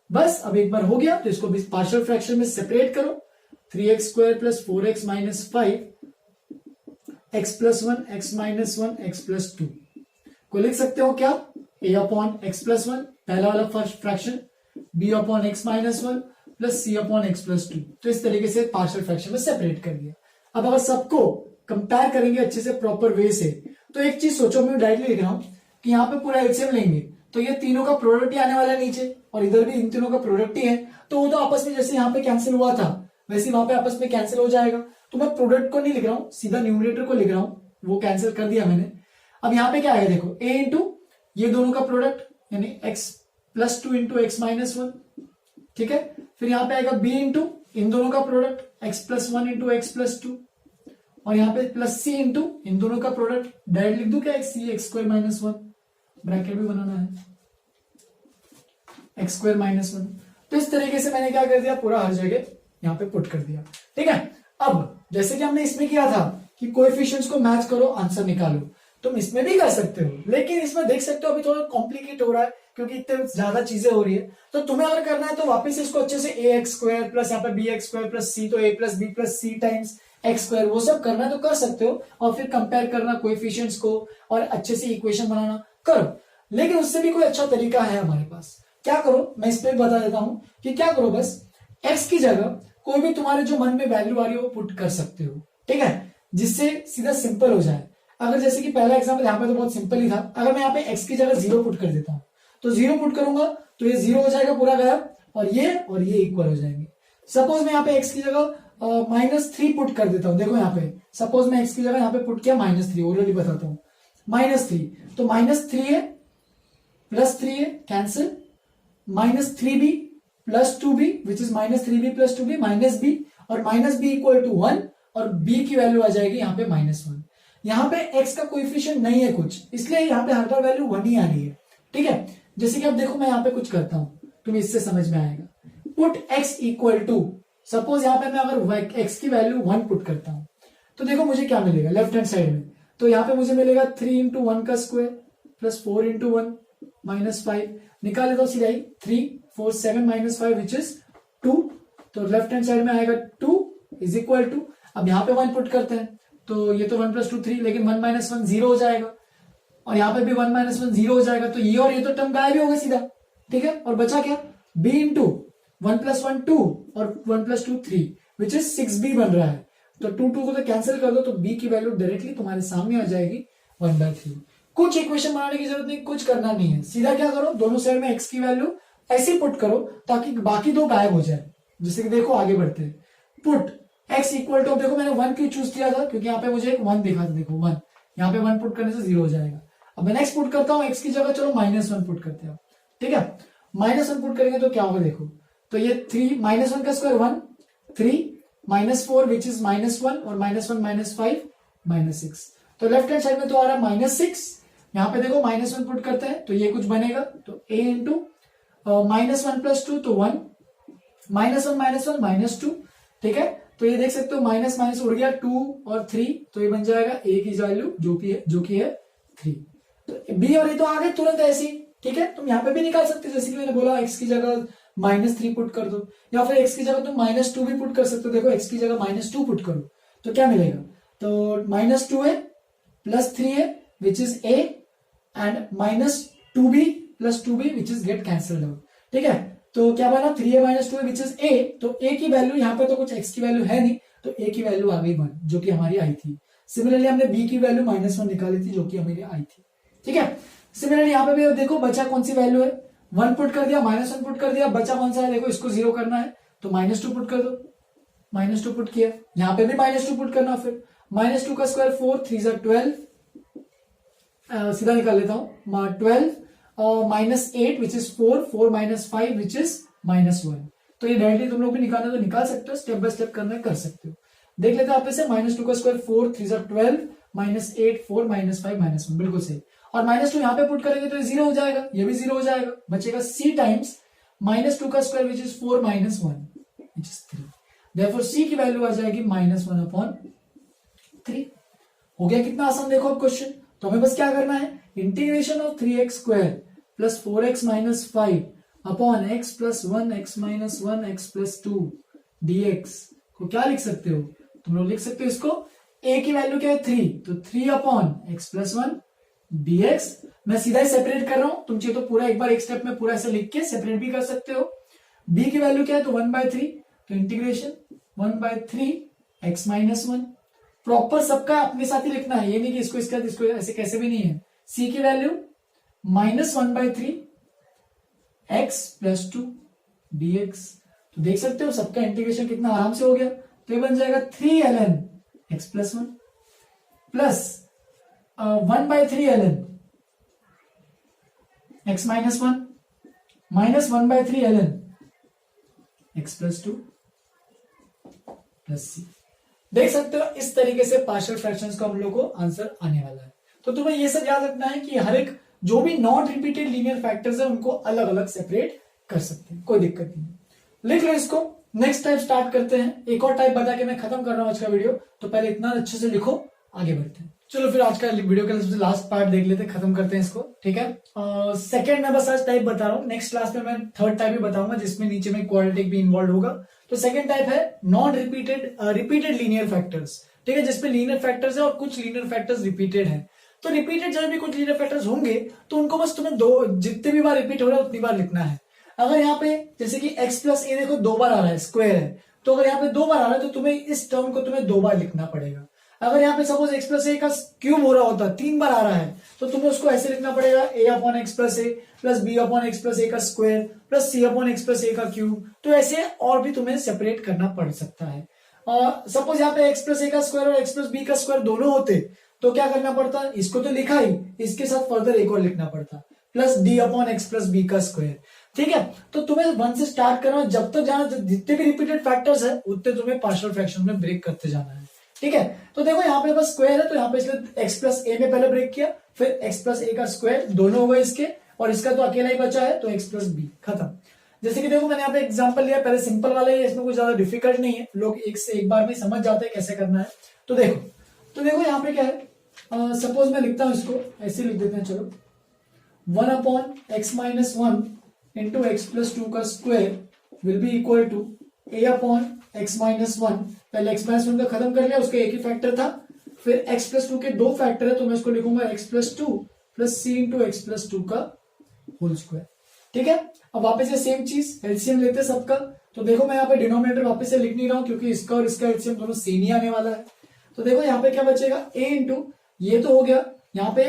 S1: बस अब एक बार हो गया तो इसको भी पार्शियल फ्रैक्शन में सेपरेट करो, 3x square plus 4x minus 5 x plus 1 x minus 1 x plus 2 को लिख सकते हो क्या, a अपॉन एक्स प्लस 1 पहला वाला first fraction, b upon x minus 1 plus c upon x plus 2। तो इस तरीके से पार्शियल फ्रैक्शन में सेपरेट कर दिया। अब अगर सबको कंपेयर करेंगे अच्छे से प्रॉपर वे से, तो एक चीज सोचो, मैं डायरेक्टली लिख रहा हूं कि यहाँ पे पूरा एलसीएम लेंगे तो ये तीनों का प्रोडक्ट ही आने वाला है नीचे, और इधर भी इन तीनों का प्रोडक्ट ही है, तो वो तो आपस में जैसे यहाँ पे कैंसिल हुआ था वैसे वहां पे आपस में कैंसिल हो जाएगा। तो मैं प्रोडक्ट को नहीं लिख रहा हूं, सीधा न्यूमरेटर को लिख रहा हूं, वो कैंसिल कर दिया मैंने। अब यहाँ पे क्या आएगा देखो, a इंटू ये दोनों का प्रोडक्ट यानी x plus 2 into x minus 1, ठीक है। फिर यहाँ पे आएगा b इंटू इन दोनों का product x plus 1 into x plus 2, और यहाँ पे प्लस c इंटू इन दोनों का प्रोडक्ट, डायरेक्ट लिख दूं क्या, c x square minus 1, bracket भी बनाना है, एक्स स्क्वायर माइनस 1। तो इस तरीके से मैंने क्या कर दिया, पूरा हर जगह यहाँ पे पुट कर दिया। ठीक है, अब जैसे कि हमने इसमें किया था कि कोएफिशिएंट्स को मैच करो आंसर निकालो, तुम इसमें भी कर सकते हो, लेकिन इसमें देख सकते हो अभी थोड़ा कॉम्प्लिकेट हो रहा है क्योंकि इतने ज्यादा चीजें हो रही है। तो तुम्हें अगर करना है तो वापस इसको अच्छे से ए एक्स स्क्वायर प्लस यहाँ पे B x square plus c, तो ए प्लस बी प्लस सी टाइम्स एक्स स्क्वायर, वो सब करना है तो कर सकते हो, और फिर कंपेयर करना कोएफिशिएंट्स को और अच्छे से इक्वेशन बनाना करो। लेकिन उससे भी कोई अच्छा तरीका है हमारे पास, क्या करो मैं इस पे बता देता हूं कि क्या करो, बस एक्स की जगह कोई भी तुम्हारे जो मन में वैल्यू आ रही है वो पुट कर सकते हो। ठीक है, जिससे सीधा सिंपल हो जाए। अगर जैसे कि पहला एग्जांपल यहाँ पे तो बहुत सिंपल ही था, अगर मैं यहाँ पे x की जगह 0 पुट कर देता हूं तो 0 पुट करूंगा तो ये 0 हो जाएगा पूरा गायब, और ये इक्वल हो जाएंगे। सपोज मैं यहाँ पे x की जगह माइनस 3 पुट कर देता हूं, देखो यहाँ पे सपोज मैं x की जगह यहाँ पे पुट किया माइनस 3, ऑलरेडी बताता हूँ माइनस 3, तो माइनस 3 है प्लस 3 है cancel, minus 3b plus 2b which is minus 3b plus 2b minus b, और माइनस b इक्वल टू 1 और b की वैल्यू आ जाएगी यहाँ पे -1। यहाँ पे x का कोएफिशिएंट नहीं है कुछ, इसलिए यहाँ पे हर बार वैल्यू 1 ही आ रही है। ठीक है, जैसे कि अब देखो मैं यहाँ पे कुछ करता हूं, तुम्हें इससे समझ में आएगा। Put x equal to, suppose यहाँ पे मैं अगर x की वैल्यू 1 पुट करता हूं तो देखो मुझे क्या मिलेगा लेफ्ट हैंड साइड में। तो यहाँ पे मुझे मिलेगा 3 इंटू 1 का स्क्वायर प्लस 4 इंटू 1 -5, निकाले तो सीधा ही 3 4 7 -5 विच इज 2। तो लेफ्ट हैंड साइड में आएगा 2 इज इक्वल टू, अब यहाँ पे 1 पुट करते हैं तो ये तो 1 + 2 3, लेकिन 1 - 1 0 हो जाएगा, और यहाँ पे भी 1 - 1 0 हो जाएगा, तो ये और ये तो टर्म गायब ही होगा सीधा। ठीक है, और बचा क्या, b इंटू 1 + 1 2 और 1 + 2 3 विच इज 6b बन रहा है। तो 2 2 को तो कैंसिल कर दो, तो b की वैल्यू डायरेक्टली तुम्हारे सामने आ जाएगी 1/3। कुछ इक्वेशन बनाने की जरूरत नहीं, कुछ करना नहीं है, सीधा क्या करो दोनों साइड में x की वैल्यू ऐसे पुट करो ताकि बाकी दो गायब हो जाए। जैसे कि देखो आगे बढ़ते हैं, पुट x इक्वल टू, देखो मैंने 1 क्यों चूज किया था, क्योंकि यहाँ पे मुझे एक 1 दिखा था, देखो 1, यहाँ पे 1 पुट करने से 0 हो जाएगा। अब मैं नेक्स्ट पुट करता हूँ x की जगह, चलो -1 पुट करते हैं। ठीक है, -1 पुट करेंगे तो क्या होगा देखो, तो ये 3 -1 का स्क्वायर 1, 3 -4 विच इज -1 और -1 -5 -6, तो लेफ्ट हैंड साइड में तो आ रहा है -6, यहाँ पे देखो -1 पुट करते हैं तो ये कुछ बनेगा, तो a इंटू -1 + 2 तो 1, -1 -2। ठीक है, तो ये देख सकते हो माइनस माइनस उड़ गया, 2 और 3, तो ये बन जाएगा a की वैल्यू जो कि है 3। तो b और a तो आ गए तुरंत ऐसे ही। ठीक है, तुम यहाँ पे भी निकाल सकते हो, जैसे कि मैंने बोला x की जगह -3 पुट कर दो, या फिर x की जगह तुम -2 भी पुट कर सकते हो। देखो x की जगह -2 पुट करो तो क्या मिलेगा, तो -2 है प्लस 3 है which is a and -2b plus 2b which is get cancelled out. ठीक है, तो क्या बना 3a - 2a which is a, तो a की वैल्यू यहाँ पे तो कुछ x की वैल्यू है नहीं, तो a की वैल्यू आ गई 1 जो कि हमारी आई थी। सिमिलरली हमने b की वैल्यू -1 निकाली थी जो कि हमारी आई थी। ठीक है, सिमिलरली यहाँ पे भी देखो बचा कौन सी वैल्यू है, 1 पुट कर दिया, -1 पुट कर दिया, बचा कौन सा है देखो, इसको 0 करना है तो -2 पुट कर दो, -2 पुट किया, यहाँ पे भी -2 पुट करना, फिर -2 का स्क्वायर 4 3 = 12, सीधा निकाल लेता हूं 12 -8 विच इज 4 4 -5 विच इज -1। तो ये डायरेक्टली तुम लोग भी निकालना तो निकाल सकते हो, स्टेप बाय स्टेप करना कर सकते हो। देख लेते हैं आप इसे, -2 का स्क्वायर 4 3 = 12 -8 4 -5 -1, बिल्कुल सही। और -2 यहाँ पे पुट करेंगे तो ये 0 हो जाएगा, ये भी 0 हो जाएगा, बचेगा c टाइम्स -2 का square which is 4 - 1 which is 3। Therefore c की वैल्यू आ जाएगी -1/3। हो गया कितना आसान, देखो अब क्वेश्चन। तो हमें बस क्या करना है, integration of 3x² + 4x - 5 upon x + 1x - 1x + 2 dx को क्या लिख सकते हो, तुम लोग लिख सकते हो इसको, a की वैल्यू क्या है 3, तो 3/x + 1 dx। मैं सीधा ही सेपरेट कर रहा हूं, तुम चाहिए तो पूरा एक बार एक स्टेप में पूरा ऐसे लिख के सेपरेट भी कर सकते हो। b की वैल्यू क्या है, तो 1/3, तो इंटीग्रेशन 1/3x - 1, प्रॉपर सबका अपने साथ ही लिखना है, ये नहीं कि इसको ऐसे कैसे भी नहीं है। c की वैल्यू -1/3 x + 2 dx, तो देख सकते हो सबका इंटीग्रेशन कितना आराम से हो गया, तो ये बन जाएगा 3ln x + 1 plus 1/3 ln x - 1 minus 1/3 ln x + 2 plus c। देख सकते हो इस तरीके से पार्शियल फ्रैक्शंस का हम लोग को आंसर आने वाला है। तो तुम्हें ये सब याद रखना है कि हर एक जो भी नॉट रिपीटेड लीनियर फैक्टर्स है उनको अलग अलग सेपरेट कर सकते हैं, कोई दिक्कत नहीं। लिख लो इसको, नेक्स्ट टाइप स्टार्ट करते हैं। एक और टाइप बता के मैं खत्म कर रहा हूं आज का वीडियो, तो पहले इतना अच्छे से लिखो, आगे बढ़ते हैं। चलो फिर आज का वीडियो का सबसे लास्ट पार्ट देख लेते हैं, खत्म करते हैं इसको। ठीक है, सेकंड में बस आज टाइप बता रहा हूँ, नेक्स्ट क्लास में मैं थर्ड टाइप भी बताऊंगा जिसमें नीचे में क्वाड्रेटिक भी इन्वॉल्व होगा। तो सेकंड टाइप है नॉन रिपीटेड लीनियर फैक्टर्स। ठीक है, जिसमें लीनियर फैक्टर्स है और कुछ लीनियर फैक्टर्स रिपीटेड है। तो रिपीटेड जब भी कुछ लीनियर फैक्टर्स होंगे तो उनको बस तुम्हें जितने भी बार रिपीट हो रहा है उतनी बार लिखना है। अगर यहाँ पे जैसे कि x + a देखो 2 बार आ रहा है, स्क्वायर है, तो अगर यहाँ पे 2 बार आ रहा है तो तुम्हें इस टर्म को तुम्हें 2 बार लिखना पड़ेगा। अगर यहाँ पे सपोज x + a का क्यूब हो रहा होता, 3 बार आ रहा है, तो तुम्हें उसको ऐसे लिखना पड़ेगा a/x + a plus b/x + a का स्क्वायर प्लस c/x + a का क्यूब। तो ऐसे और भी तुम्हें सेपरेट करना पड़ सकता है। सपोज यहाँ पे x + a का स्क्वायर और x + b का स्क्वायर दोनों होते तो क्या करना पड़ता, इसको तो लिखा ही, इसके साथ फर्दर एक और लिखना पड़ता। Plus d upon x plus b का स्क्वायर। ठीक है, तो तुम्हें 1 से स्टार्ट करना, जब तक जाना जितने भी रिपीटेड फैक्टर्स है उतने तुम्हें पार्शियल फ्रैक्शन में ब्रेक करते जाना है। ठीक है, तो देखो यहाँ पे बस स्क्वायर है, तो यहाँ पे इसलिए एक्स प्लस ए में पहले ब्रेक किया, फिर एक्स प्लस ए का स्क्वायर, दोनों हो गए इसके, और इसका तो अकेला ही बचा है, तो एक्स प्लस बी, खत्म। जैसे कि देखो मैंने यहाँ पे एग्जांपल लिया, पहले सिंपल वाला ही है, इसमें कुछ ज्यादा डिफिकल्ट नहीं है, लोग एक से एक बार में समझ जाते हैं कैसे करना है। तो देखो यहाँ पे क्या है, सपोज मैं लिखता हूं इसको, ऐसे लिख देते हैं, चलो 1 upon x minus 1 into x plus 2 का square will be equal to a upon x minus 1, पहले एक्स माइनस 1 का खत्म कर लिया, उसका एक ही फैक्टर था, फिर एक्स प्लस 2 के दो फैक्टर है, तो मैं इसको लिखूंगा x plus 2 plus c into x plus 2 का होल स्क्वायर। ठीक है, अब वापस से सेम चीज, एलसीएम लेते हैं सबका, तो देखो मैं यहाँ पे डिनोमिनेटर वापस से लिख नहीं रहा हूं क्योंकि इसका और इसका एलसीएम दोनों सेम ही आने वाला है। तो देखो यहाँ पे क्या बचेगा, ए इंटू ये तो हो गया, यहाँ पे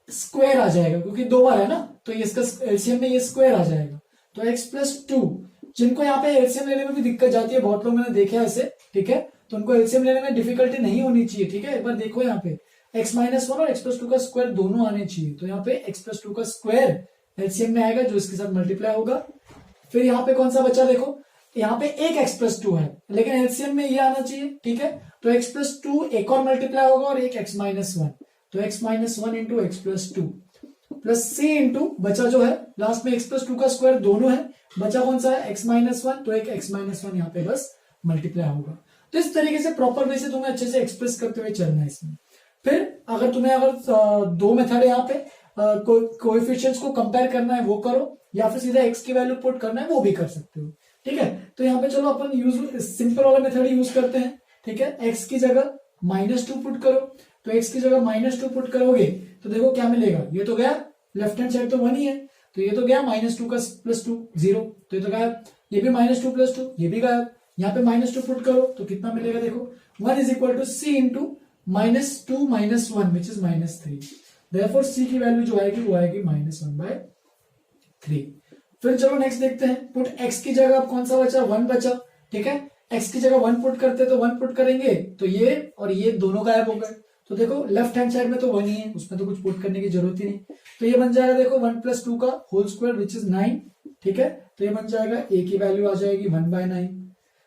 S1: स्क्वायर आ जाएगा क्योंकि दो बार है ना, तो ये इसका एलसीएम में ये स्क्वायर आ जाएगा, तो एक्स प्लस 2, जिनको यहाँ पे एलसीएम लेने में भी दिक्कत जाती है, बहुत लोग मैंने देखे ऐसे, ठीक है, तो उनको एलसीएम लेने में डिफिकल्टी नहीं होनी चाहिए। ठीक है, एक बार देखो यहाँ पे एक्स माइनस 1 और एक्स प्लस 2 का स्क्वायर दोनों आने चाहिए, तो यहाँ पे एक्स प्लस 2 का स्क्वायर एलसीएम में आएगा जो इसके साथ मल्टीप्लाई होगा। फिर यहाँ पे कौन सा बचा, देखो यहाँ पे एक एक्स प्लस 2 है, लेकिन एलसीएम में ये आना चाहिए। ठीक है, तो एक्स प्लस 2 एक और मल्टीप्लाई होगा और एक एक्स माइनस 1, तो x minus 1 into x plus 2 plus c into बचा जो है लास्ट में एक्स प्लस 2 का स्क्वायर दोनों है, बचा कौन सा है एक्स माइनस 1, तो एक एक्स माइनस 1 यहाँ पे बस मल्टीप्लाई होगा। तो इस तरीके से प्रॉपर वे से तुम्हें अच्छे से एक्सप्रेस करते हुए चलना है इसमें। फिर अगर दो मेथड है यहाँ पे, कोएफिशिएंट्स को कंपेयर करना है वो करो, या फिर सीधा एक्स की वैल्यू पुट करना है वो भी कर सकते हो। ठीक है, तो यहाँ पे चलो अपन यूज सिंपल वाला मेथड यूज करते हैं। ठीक है, एक्स की जगह -2 पुट करो, तो एक्स की जगह -2 पुट करोगे तो देखो क्या मिलेगा, ये तो गया लेफ्ट हैंड साइड तो 1 ही है, तो ये तो गया -2 का प्लस 2 0, तो ये तो गायब, ये भी -2 प्लस 2 ये भी गायब, यहाँ पे -2 पुट करो तो कितना मिलेगा, देखो 1 is equal to c into -2 - 1 which is -3, therefore c की वैल्यू जो आएगी वो आएगी -1/3। फिर चलो नेक्स्ट देखते हैं, पुट एक्स की जगह अब कौन सा बचा, 1 बचा। ठीक है, एक्स की जगह 1 पुट करते तो 1 पुट करेंगे तो ये और ये दोनों गायब हो गए, तो देखो लेफ्ट हैंड साइड में तो 1 ही है, उसमें तो कुछ पुट करने की जरूरत ही नहीं, तो ये बन जाएगा देखो 1 + 2 का होल स्क्वायर विच इज 9। ठीक है, तो ये बन जाएगा ए की वैल्यू आ जाएगी 1/9।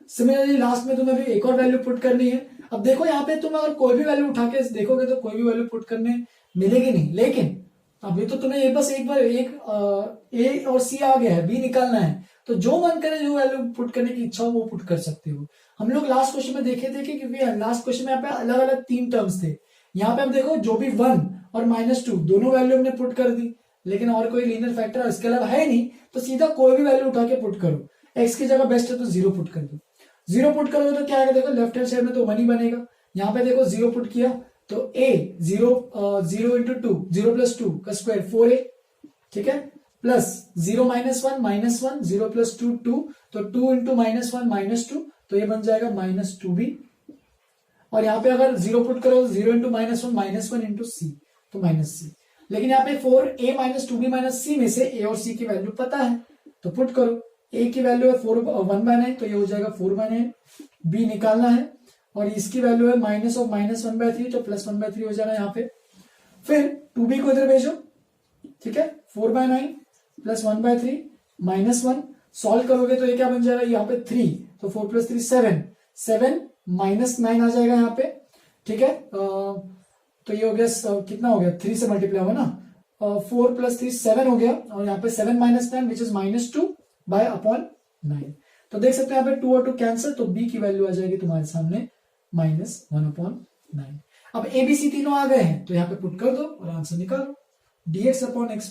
S1: सिमिलरली लास्ट में तुम्हें भी एक और वैल्यू पुट करनी है। अब देखो यहाँ पे तुम अगर कोई भी वैल्यू उठा के देखोगे तो कोई भी वैल्यू पुट करने मिलेगी नहीं, लेकिन अभी तो तुम्हें ये बस एक बार ए और सी आ गया है, बी निकालना है, तो जो मन करे जो वैल्यू पुट करने की इच्छा हो वो पुट कर सकते हो। हम लोग लास्ट क्वेश्चन में देखे थे कि क्योंकि लास्ट क्वेश्चन में यहाँ पे अलग अलग 3 टर्म्स थे, यहाँ पे अब देखो जो भी 1 और -2 दोनों वैल्यू हमने पुट कर दी, लेकिन और कोई लीनियर फैक्टर इसके अलावा है नहीं, तो सीधा कोई भी वैल्यू उठा के पुट करो। एक्स की जगह बेस्ट है तो 0 पुट कर दो, 0 पुट करोगे तो क्या आएगा, देखो लेफ्ट हैंड साइड में तो 1 ही बनेगा, यहाँ पे देखो 0 पुट किया तो a 0 इंटू 2 0 + 2 का स्क्वायर 4a। ठीक है, प्लस 0 - 1 -1 0 + 2 2, तो 2 इंटू -1 -2, तो ये बन जाएगा -2b, और यहाँ पे अगर 0 पुट करो 0 इंटू -1 इंटू c, तो -c, लेकिन यहाँ पे 4a - 2b - c में से a और c की वैल्यू पता है, तो पुट करो, a की वैल्यू है 1/9, तो ये हो जाएगा 4/9, b निकालना है और इसकी वैल्यू है -1/3, तो +1/3 हो जाएगा यहाँ पे। फिर 2b को इधर भेजो, ठीक है, 4/9 + 1/3 -1, सॉल्व करोगे तो ये क्या बन जाएगा, यहाँ पे 3, तो 4 + 3 7 7 -9 आ जाएगा यहाँ पे। ठीक है, तो ये हो गया कितना हो गया, 3 से मल्टीप्लाई हुआ ना, 4 + 3 7 हो गया, और यहाँ पे 7 - 9 विच इज -2/9, तो देख सकते हैं यहाँ पे 2 और 2 कैंसिल, तो b की वैल्यू आ जाएगी तुम्हारे सामने -1/9। अब a b c तीनों आ गए हैं, तो यहाँ पे पुट कर दो और आंसर निकालो, dx upon x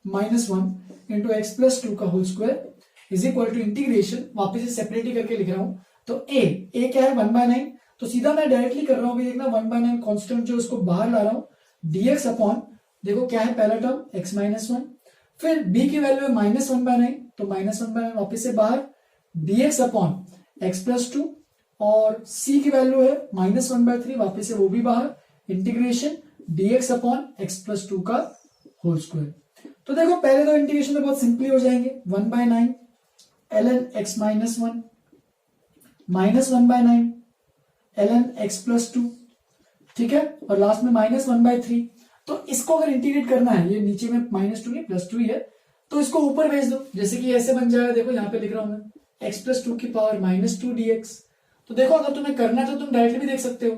S1: -1 into x plus 2 का whole square is equal to integration, वापिस से सेपरेट ही करके लिख रहा हूं, तो a क्या है 1/9, तो सीधा मैं डायरेक्टली कर रहा हूं, देखना 1/9 कांस्टेंट जो उसको बाहर ला रहा हूं, dx अपॉन देखो क्या है पहला टर्म x -1, फिर b की वैल्यू है -1/9, तो -1/9 वापिस से बाहर, dx अपॉन x प्लस 2, और c की वैल्यू है -1/3, वापिस से वो भी बाहर, integration dx upon x plus 2 का होल स्क्वायर। तो देखो पहले तो इंटीग्रेशन में बहुत सिंपली हो जाएंगे, 1/9 ln x -1 -1/9 ln x plus 2, ठीक है, और लास्ट में -1/3, तो इसको अगर इंटीग्रेट करना है, ये नीचे में -2 नहीं +2 ही है, तो इसको ऊपर भेज दो, जैसे कि ऐसे बन जाएगा, देखो यहाँ पे लिख रहा हूं मैं x+2 की पावर -2 dx। तो देखो अगर तुम्हें करना है तो तुम डायरेक्टली भी देख सकते हो,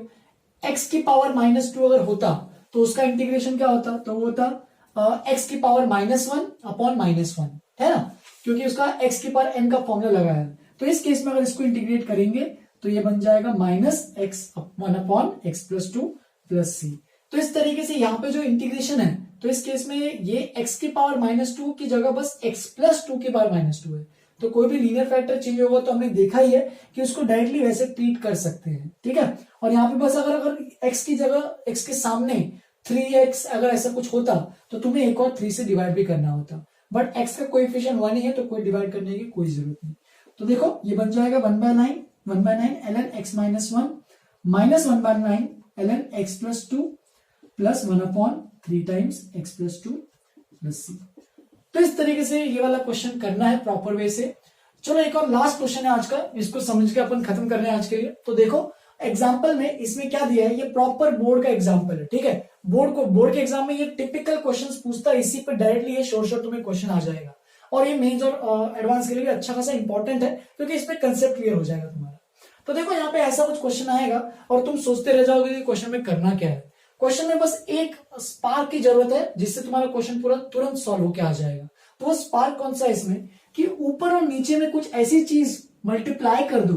S1: x की पावर -2 अगर होता तो उसका इंटीग्रेशन क्या होता, तो वो होता x की पावर -1 अपॉन -1, है ना, क्योंकि उसका x की पावर n का फॉर्मूला लगा है। तो इस केस में अगर इसको इंटीग्रेट करेंगे तो ये बन जाएगा -x1 upon x+2 plus c। तो इस तरीके से यहाँ पे जो इंटीग्रेशन है, तो इस केस में ये x की पावर -2 की जगह बस x+2 की पावर -2 है। तो कोई भी लीनियर फैक्टर चेंज होगा तो हमने देखा ही है कि उसको डायरेक्टली वैसे ट्रीट कर सकते हैं, ठीक है। और यहाँ पे बस अगर x की जगह x के सामने 3x अगर ऐसा कुछ होता तो तुम्हें एक और 3 से डिवाइड भी करना होता, बट x का कोएफिशिएंट 1 ही है तो कोई डिवाइड करने की कोई जरूरत नहीं। तो देखो ये बन जाएगा 1/9 ln x -1 -1/9 ln x+2 plus 1/3 times x+2 plus c। तो इस तरीके से ये वाला क्वेश्चन करना है प्रॉपर वे से। चलो एक और लास्ट क्वेश्चन है आज का, इसको समझ के अपन खत्म कर रहे हैं आज के लिए। तो देखो एग्जाम्पल में इसमें क्या दिया है, ये प्रॉपर बोर्ड का एग्जाम्पल है, ठीक है। बोर्ड के एग्जाम में ये टिपिकल क्वेश्चंस पूछता है, इसी पे डायरेक्टली ये शॉर्ट तुम्हें क्वेश्चन आ जाएगा। और ये मेंस और एडवांस के लिए भी अच्छा खासा इंपॉर्टेंट है, क्योंकि इसमें कंसेप्ट क्लियर हो जाएगा तुम्हारा। तो देखो यहाँ पे ऐसा कुछ क्वेश्चन आएगा और तुम सोचते रह जाओगे कि क्वेश्चन में करना क्या है। क्वेश्चन में बस एक स्पार्क की जरूरत है जिससे तुम्हारा क्वेश्चन पूरा तुरंत सॉल्व होकर आ जाएगा। तो वो स्पार्क कौन सा है इसमें, कि ऊपर और नीचे में कुछ ऐसी चीज मल्टीप्लाई कर दो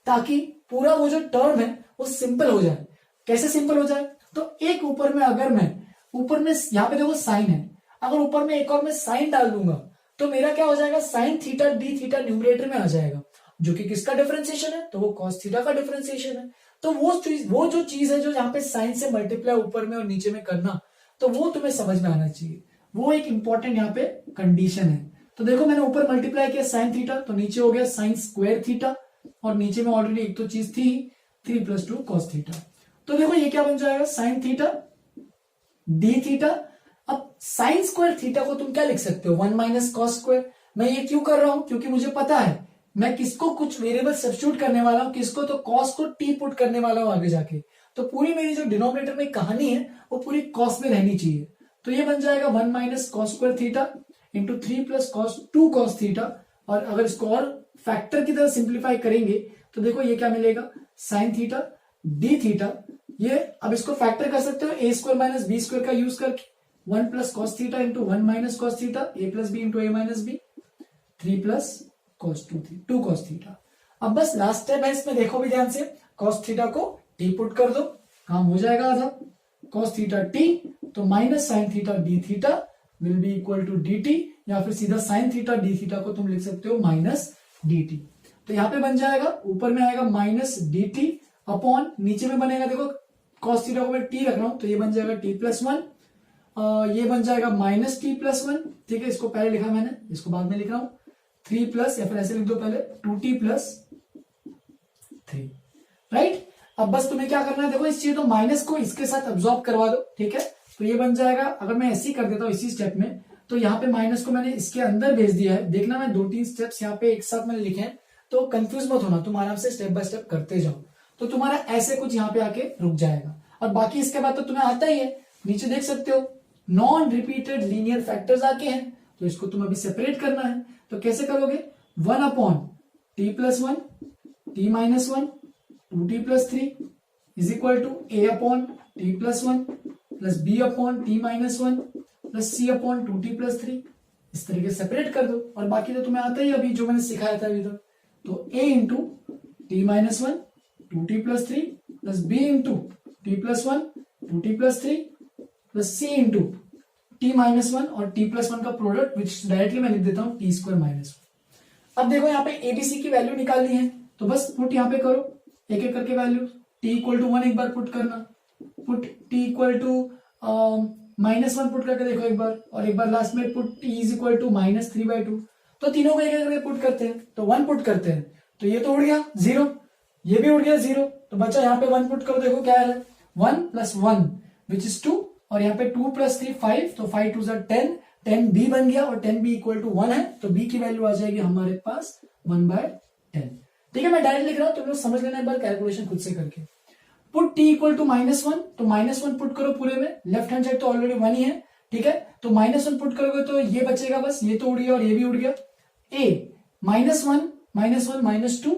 S1: ताकि पूरा वो जो टर्म है वो सिंपल हो जाए। कैसे सिंपल हो जाए, तो एक ऊपर में अगर मैं ऊपर में यहाँ पे देखो साइन है, अगर ऊपर में एक और मैं साइन डाल दूंगा तो मेरा क्या हो जाएगा, sign theta d theta numerator में आ जाएगा, जो कि किसका डिफरेंशिएशन है, तो वो कॉस थीटा का डिफरेंशिएशन है। तो वो जो चीज है जो यहाँ पे साइन से मल्टीप्लाई ऊपर में और नीचे में करना, तो वो तुम्हें समझ में आना चाहिए। वो एक इंपॉर्टेंट यहाँ पे कंडीशन है। तो देखो मैंने ऊपर मल्टीप्लाई किया साइन थीटा, तो नीचे हो गया साइन स्क्वायर थीटा, और नीचे में ऑलरेडी एक तो चीज थी 3 + 2 कॉस थीटा। तो देखो ये क्या बन जाएगा, साइन थीटा डी थीटा। अब साइन स्क्वायर थीटा को तुम क्या लिख सकते हो, 1 - कॉस स्क्वायर। मैं ये क्यों कर रहा हूं, क्योंकि मुझे पता है मैं किसको कुछ वेरिएबल सब्स्टिट्यूट करने वाला हूं, किसको तो कॉस को टी पुट करने वाला हूं आगे जाके। तो पूरी मेरी जो डिनोमिनेटर में कहानी है वो पूरी कॉस में रहनी चाहिए। तो ये बन जाएगा 1 - cos square theta into 3 + cos 2 cos theta. और अगर इसको और फैक्टर की तरह सिंप्लीफाई करेंगे तो देखो ये क्या मिलेगा, साइन थीटा डी थीटा। ये अब इसको फैक्टर कर सकते हो a² - b² का यूज करके, 1 + cos theta into 1 - cos theta, a + b into a - b, 3 + cos 2 cos theta. अब बस लास्ट स्टेप है इसमें, देखो भी ध्यान से, कॉस थीटा को टी पुट कर दो, काम हो जाएगा आधा। कॉस थीटा टी, तो minus sine theta d theta will be equal to d t, या फिर सीधा साइन थीटा डी थीटा को तुम लिख सकते हो माइनस डी टी। तो यहाँ पे बन जाएगा, ऊपर में आएगा माइनस डी टी अपॉन, नीचे में बनेगा देखो कॉस थीटा को मैं टी रख रहा हूं तो ये बन जाएगा t+1, ये बन जाएगा -t+1, ठीक है। इसको पहले लिखा मैंने, इसको बाद में लिख रहा हूं, 3+ या फिर ऐसे लिख दो पहले 2t+3, राइट। अब बस तुम्हें क्या करना है, देखो इस चीज तो माइनस को इसके साथ अब्सॉर्ब करवा दो, ठीक है। तो ये बन जाएगा, अगर मैं ऐसे ही कर देता हूं इसी स्टेप में, तो यहाँ पे माइनस को मैंने इसके अंदर भेज दिया है। देखना मैं 2-3 स्टेप्स यहाँ पे एक साथ मैंने लिखे हैं, तो कंफ्यूज मत होना, तुम आराम से स्टेप बाय स्टेप करते जाओ, तो तुम्हारा ऐसे कुछ यहाँ पे आके रुक जाएगा। और बाकी इसके बाद तो तुम्हें आता ही है, नीचे देख सकते हो नॉन रिपीटेड लीनियर फैक्टर्स आके हैं, तो इसको तुम अभी सेपरेट करना है। तो कैसे करोगे, 1/t+1 t-1 2t+3 is equal to a/t+1 plus b/t-1 plus c/2t+3, इस तरीके से सेपरेट कर दो। और बाकी तो तुम्हें आता ही अभी जो मैंने सिखाया था अभी तक, तो a into t-1 2t+3 plus b into t+1 2t+3 plus c into t-1 और t+1 का प्रोडक्ट, विच डायरेक्टली मैं लिख देता हूं t² -1। अब देखो यहाँ पे abc की वैल्यू निकालनी है, तो बस पुट यहाँ पे करो एक एक करके वैल्यू। t = 1 एक बार पुट करना, पुट t = -1 पुट करके देखो एक बार, और एक बार लास्ट में पुट t = -3/2। तो तीनों को एक एक करके पुट करते हैं, तो 1 पुट करते हैं, तो ये तो उड़ गया 0, ये भी उड़ गया 0, तो बच्चा यहाँ पे 1 पुट करो, देखो क्या है 1 + 1 विच इज 2, और यहाँ पे 2 + 3 5, तो 5 2 = 10, 10b बन गया, और 10b = 1 है, तो b की वैल्यू आ जाएगी हमारे पास 1/10। ठीक है, मैं डायरेक्ट लिख रहा हूं, तुम लोग समझ लेना एक बार कैलकुलेशन खुद से करके। पुट टी इक्वल टू -1, तो -1 पुट करो पूरे में, लेफ्ट हैंड साइड तो ऑलरेडी 1 ही है, ठीक है। तो -1 पुट करोगे तो ये बचेगा, बस ये तो उड़ गया और ये भी उड़ गया। ए -1 -2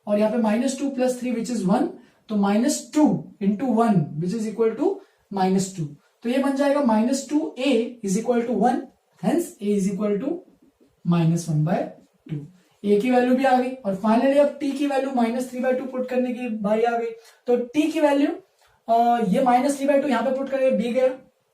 S1: और यहाँ पे -2 + 3 विच इज 1, तो -2 × 1 विच इज इक्वल टू -2, तो ये बन जाएगा -2a is equal to 1, hence a is equal to -1/2। a की वैल्यू भी आ गई और फाइनली अब t की वैल्यू -3/2 पुट करने की बारी आ गई। तो t की वैल्यू ये -3/2 यहाँ पे पुट करेंगे, b गया,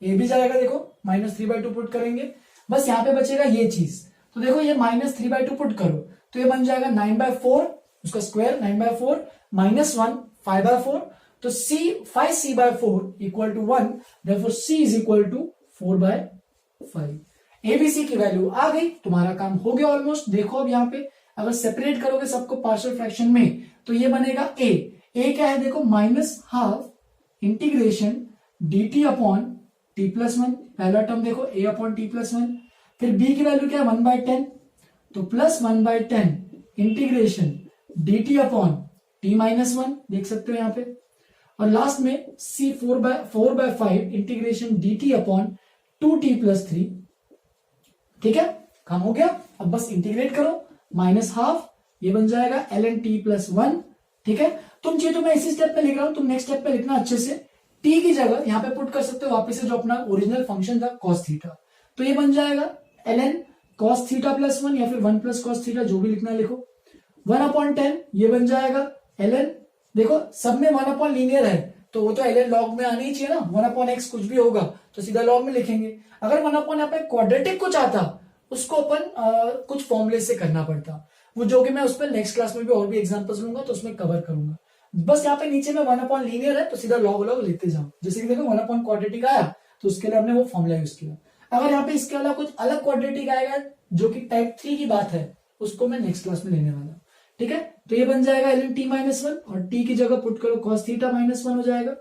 S1: a भी जाएगा, देखो -3/2 पुट करेंगे, बस यहाँ पे बचेगा ये चीज। तो देखो ये -3/2 पुट करो तो ये बन जाएगा 9/4, उसका स्क्वायर 9/4 -1 5/4, तो c 5c/4 equal to 1, therefore c is equal to 4/5। ABC की वैल्यू आ गई, तुम्हारा काम हो गया ऑलमोस्ट। देखो अब यहाँ पे अगर सेपरेट करोगे सबको पार्शियल फ्रैक्शन में तो ये बनेगा a क्या है देखो, -12 इंटीग्रेशन dt अपॉन t+1, पहला टर्म देखो a अपॉन t+1, फिर b की वैल्यू क्या है 1/10, तो +1/10 इंटीग्रेशन dt अपॉन t-1, देख सकते हो यहाँ पे, और लास्ट में c 4/5 integration dt upon 2t+3, ठीक है, काम हो गया। अब बस इंटीग्रेट करो, -12 ये बन जाएगा ln t+1, ठीक है। तुम चाहिए तो मैं इसी स्टेप पे लिख रहा हूं, तुम नेक्स्ट स्टेप पे लिखना अच्छे से। t की जगह यहां पे पुट कर सकते हो वापस से जो अपना ओरिजिनल फंक्शन था cos थीटा, तो ये बन जाएगा ln cos थीटा +1 या फिर 1 + cos थीटा, जो भी लिखना लिखो। 1/10 ये बन जाएगा ln, देखो सब में 1 लीनियर है तो वो तो ln लॉग में आनी ही चाहिए ना, 1/x कुछ भी होगा तो सीधा लॉग में लिखेंगे। अगर 1/, यहाँ पे क्वाड्रेटिक कुछ आता उसको अपन कुछ फॉर्मूले से करना पड़ता, वो जो कि मैं उस पर नेक्स्ट क्लास में भी और भी एग्जांपल्स लूंगा तो उसमें कवर करूंगा। बस यहाँ पे नीचे में 1 लीनियर है तो सीधा लॉग लेते जाओ, जैसे कि देखो 1 क्वाड्रेटिक आया तो उसके लिए हमने वो फॉर्मूला यूज किया। अगर यहाँ पे इसके अलावा कुछ अलग क्वाड्रेटिक आएगा जो कि टाइप 3 की बात है, उसको मैं नेक्स्ट क्लास में लेने वाला, ठीक है। तो ये बन जाएगा ln t-1 और t की जगह पुट करो cos थीटा -1 हो जाएगा,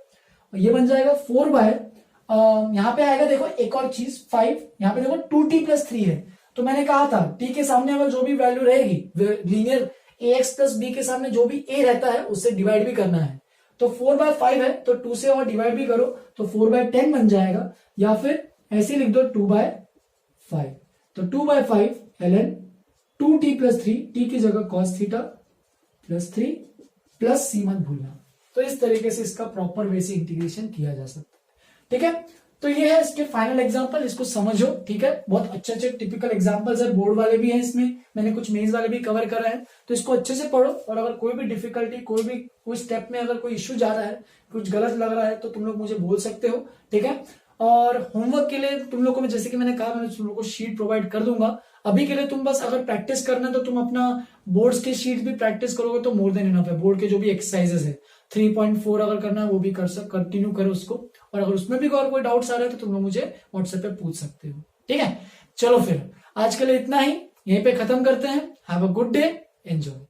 S1: और ये बन जाएगा 4 यहाँ पे आएगा देखो एक और चीज 5, यहाँ पे देखो 2t+3 है, तो मैंने कहा था t के सामने अगर जो भी वैल्यू रहेगी लीनियर ax + b के सामने जो भी a रहता है उससे डिवाइड भी करना है, तो 4/5 है तो 2 से और डिवाइड भी करो तो 4/10 बन जाएगा, या फिर ऐसे लिख दो 2/5, तो 2/5 ln 2t+3, t की जगह cos थीटा +3 प्लस c मत भूलना। तो इस तरीके से इसका प्रॉपर वे से इंटीग्रेशन किया जा सकता है, ठीक है। तो ये है इसके फाइनल एग्जांपल, इसको समझो, ठीक है। बहुत अच्छे अच्छे टिपिकल एग्जांपल्स है, बोर्ड वाले भी हैं इसमें, मैंने कुछ मेंस वाले भी कवर करा है, तो इसको अच्छे से पढ़ो। और अगर कोई भी डिफिकल्टी, कोई स्टेप में अगर कोई इश्यू जा रहा है, कुछ गलत लग रहा है तो तुम लोग मुझे बोल सकते हो, ठीक है। और होमवर्क के लिए तुम लोग को मैं, जैसे कि मैंने कहा, मैं तुम लोग को शीट प्रोवाइड कर दूंगा। अभी के लिए तुम बस अगर प्रैक्टिस करना है तो तुम अपना बोर्ड्स के शीट भी प्रैक्टिस करोगे तो मोर देन इनफ है। बोर्ड के जो भी एक्सरसाइजेस है 3.4 अगर करना है वो भी कंटिन्यू करो उसको, और अगर उसमें भी और कोई डाउट्स आ रहे हैं तो तुम लोग मुझे व्हाट्सएप पे पूछ सकते हो, ठीक है। चलो फिर आज के लिए इतना ही, यहीं पे खत्म करते हैं। Have a good day, enjoy.